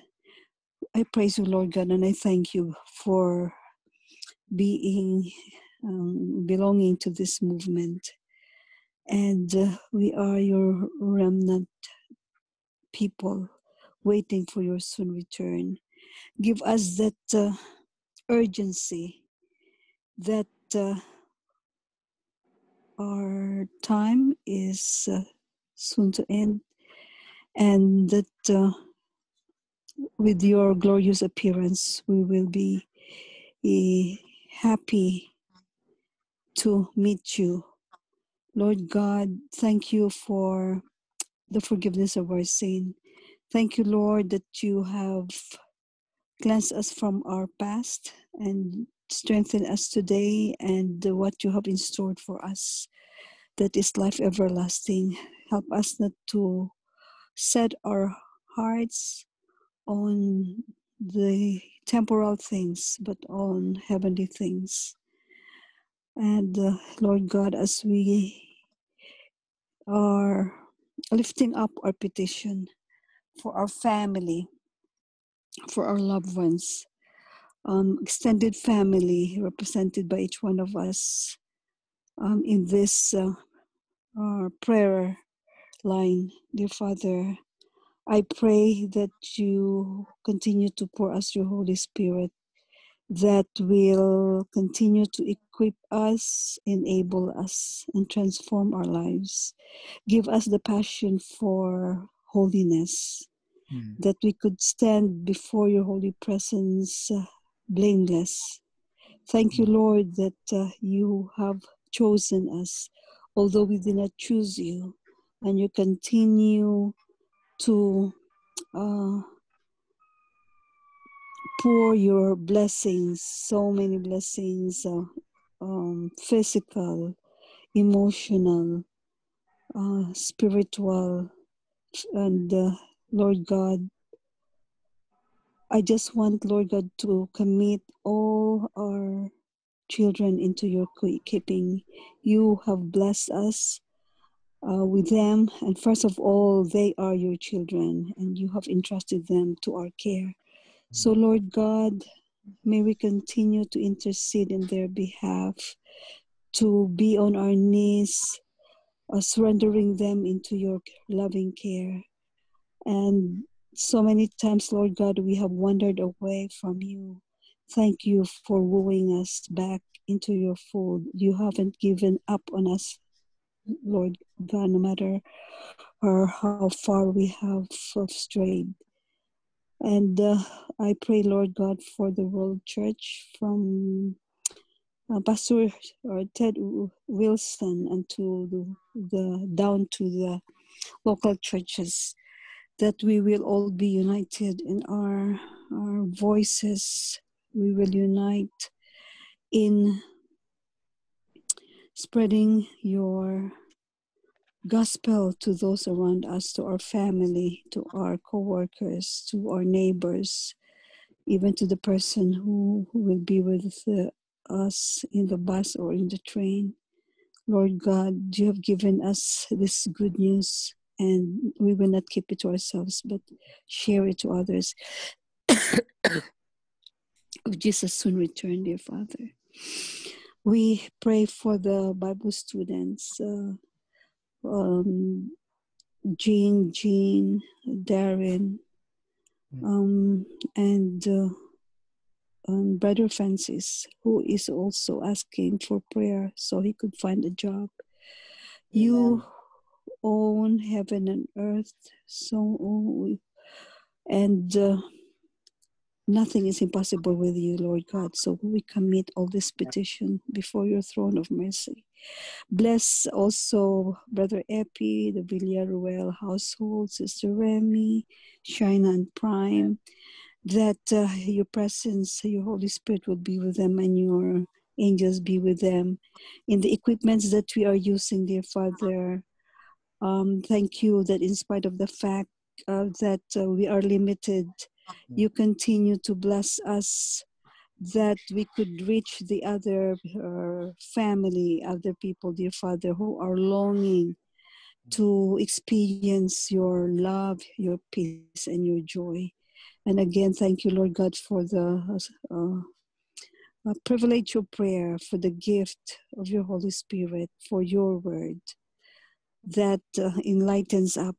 I praise you, Lord God, and I thank you for being belonging to this movement. And we are your remnant people waiting for your soon return. Give us that urgency that our time is soon to end, and that with your glorious appearance, we will be happy to meet you. Lord God, thank you for the forgiveness of our sin. Thank you, Lord, that you have cleansed us from our past and strengthen us today, and what you have in store for us, that is life everlasting. Help us not to set our hearts on the temporal things, but on heavenly things. And Lord God, as we are lifting up our petition for our family, for our loved ones, extended family represented by each one of us in this prayer line, dear Father, I pray that you continue to pour us your Holy Spirit that will continue to equip us, enable us, and transform our lives. Give us the passion for holiness, that we could stand before your holy presence blameless. Thank you, Lord, that you have chosen us, although we did not choose you, and you continue to pour your blessings, so many blessings, physical, emotional, spiritual, and Lord God, I just want, Lord God, to commit all our children into your keeping. You have blessed us with them, and first of all, they are your children, and you have entrusted them to our care. So, Lord God, may we continue to intercede in their behalf, to be on our knees, surrendering them into your loving care. And so many times, Lord God, we have wandered away from you. Thank you for wooing us back into your fold. You haven't given up on us, Lord God, no matter how far we have strayed. And I pray, Lord God, for the World Church, from Pastor Ted Wilson and to the down to the local churches, that we will all be united in our voices. We will unite in spreading your gospel to those around us, to our family, to our co-workers, to our neighbors, even to the person who will be with us in the bus or in the train. Lord God, you have given us this good news, and we will not keep it to ourselves, but share it to others. Of Jesus' soon return, dear Father. We pray for the Bible students, Jean, Darren, and Brother Francis, who is also asking for prayer so he could find a job. You own heaven and earth, and nothing is impossible with you, Lord God. So we commit all this petition before your throne of mercy. Bless also Brother Epi, the Villaruel household, Sister Remy, Shina and Prime, that your presence, your Holy Spirit will be with them, and your angels be with them in the equipments that we are using, dear Father. Thank you that in spite of the fact that we are limited you continue to bless us, that we could reach the other family, other people, dear Father, who are longing to experience your love, your peace, and your joy. And again, thank you, Lord God, for the privilege of prayer, for the gift of your Holy Spirit, for your word that enlightens up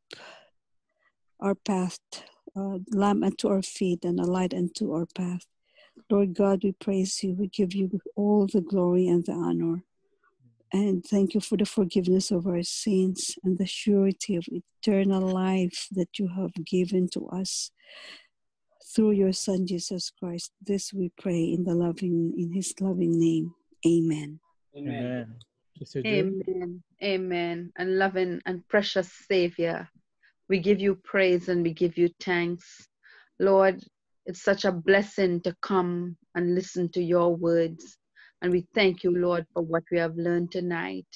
our path, lamp unto our feet and a light unto our path. Lord God, we praise you. We give you all the glory and the honor. And thank you for the forgiveness of our sins and the surety of eternal life that you have given to us through your Son, Jesus Christ. This we pray in his loving name. Amen. Amen. Amen. Sister June? Amen. Amen. And loving and precious Savior, we give you praise and we give you thanks. Lord, it's such a blessing to come and listen to your words. And we thank you, Lord, for what we have learned tonight.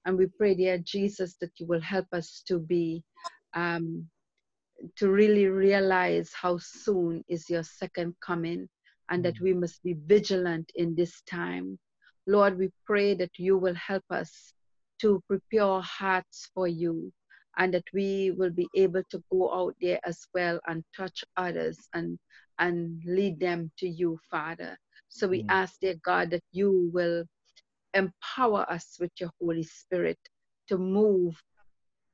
And we pray, dear Jesus, that you will help us to be, to really realize how soon is your second coming, and that we must be vigilant in this time. Lord, we pray that you will help us to prepare our hearts for you, and that we will be able to go out there as well and touch others and lead them to you, Father. So we ask, dear God, that you will empower us with your Holy Spirit to move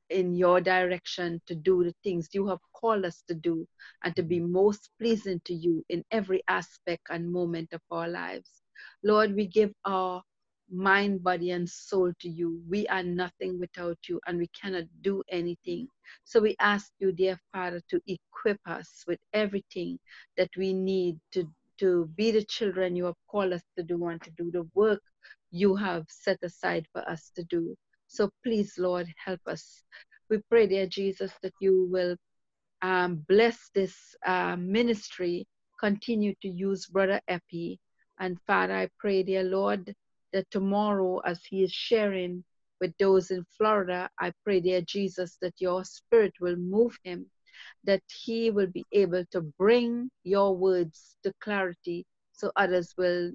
in your direction, to do the things you have called us to do, and to be most pleasing to you in every aspect and moment of our lives. Lord, we give our mind, body, and soul to you. We are nothing without you, and we cannot do anything. So we ask you, dear Father, to equip us with everything that we need to be the children you have called us to do, and to do the work you have set aside for us to do. So please, Lord, help us. We pray, dear Jesus, that you will bless this ministry, continue to use Brother Epi. And Father, I pray, dear Lord, that tomorrow as he is sharing with those in Florida, I pray, dear Jesus, that your spirit will move him, that he will be able to bring your words to clarity so others will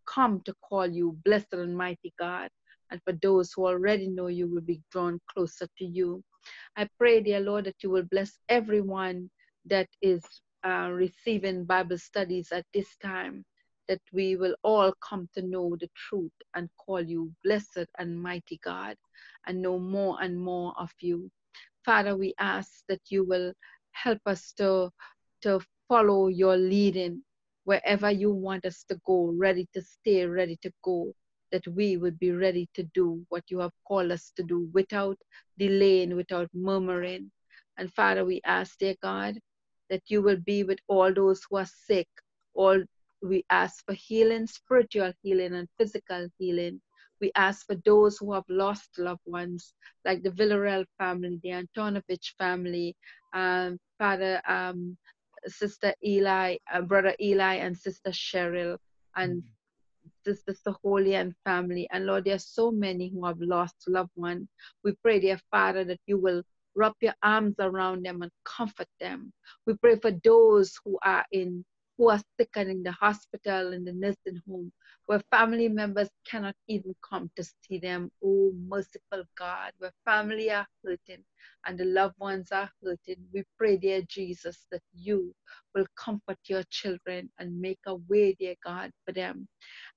come to call you blessed and mighty God. And for those who already know you will be drawn closer to you. I pray, dear Lord, that you will bless everyone that is receiving Bible studies at this time, that we will all come to know the truth and call you blessed and mighty God, and know more and more of you. Father, we ask that you will help us to follow your leading wherever you want us to go, ready to stay, ready to go, that we would be ready to do what you have called us to do without delaying, without murmuring. And Father, we ask, dear God, that you will be with all those who are sick. All we ask for healing, spiritual healing and physical healing. We ask for those who have lost loved ones, like the Villarreal family, the Antonovich family, Father, Sister Eli, Brother Eli, and Sister Cheryl, and Sister Soholia and family. And Lord, there are so many who have lost loved ones. We pray, dear Father, that you will wrap your arms around them and comfort them. We pray for those who are sick and in the hospital, in the nursing home, where family members cannot even come to see them. Oh, merciful God, where family are hurting and the loved ones are hurting. We pray, dear Jesus, that you will comfort your children and make a way, dear God, for them.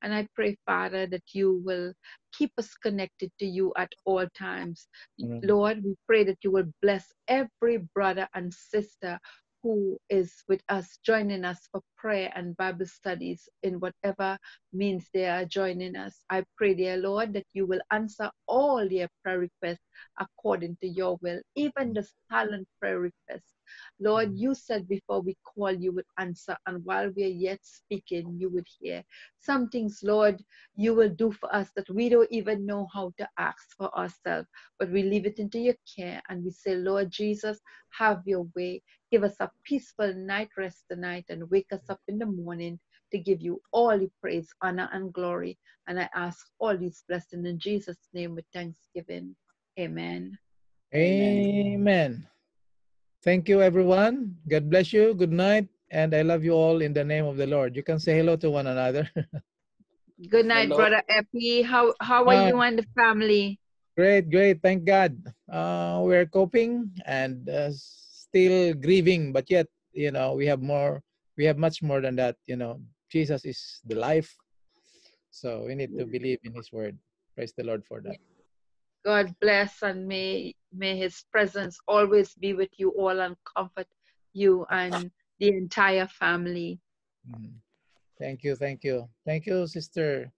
And I pray, Father, that you will keep us connected to you at all times. Lord, we pray that you will bless every brother and sister who is with us, joining us for prayer and Bible studies in whatever means they are joining us. I pray, dear Lord, that you will answer all their prayer requests according to your will, even the silent prayer requests. Lord, you said before we call, you would answer, and while we are yet speaking, you would hear. Some things, Lord, you will do for us that we don't even know how to ask for ourselves, but we leave it into your care, and we say, Lord Jesus, have your way. Give us a peaceful night rest tonight and wake us up in the morning to give you all the praise, honor, and glory. And I ask all these blessings in Jesus' name with thanksgiving. Amen. Amen. Thank you, everyone. God bless you. Good night. and I love you all in the name of the Lord. You can say hello to one another. Good night, Hello. Brother Epi. How are Ah, you and the family? Great, great. Thank God. We're coping and still grieving, but yet, you know, we have more, we have much more than that. You know, Jesus is the life. So we need to believe in his word. Praise the Lord for that. God bless, and may his presence always be with you all and comfort you and the entire family. Mhm. Thank you, thank you. Thank you, Sister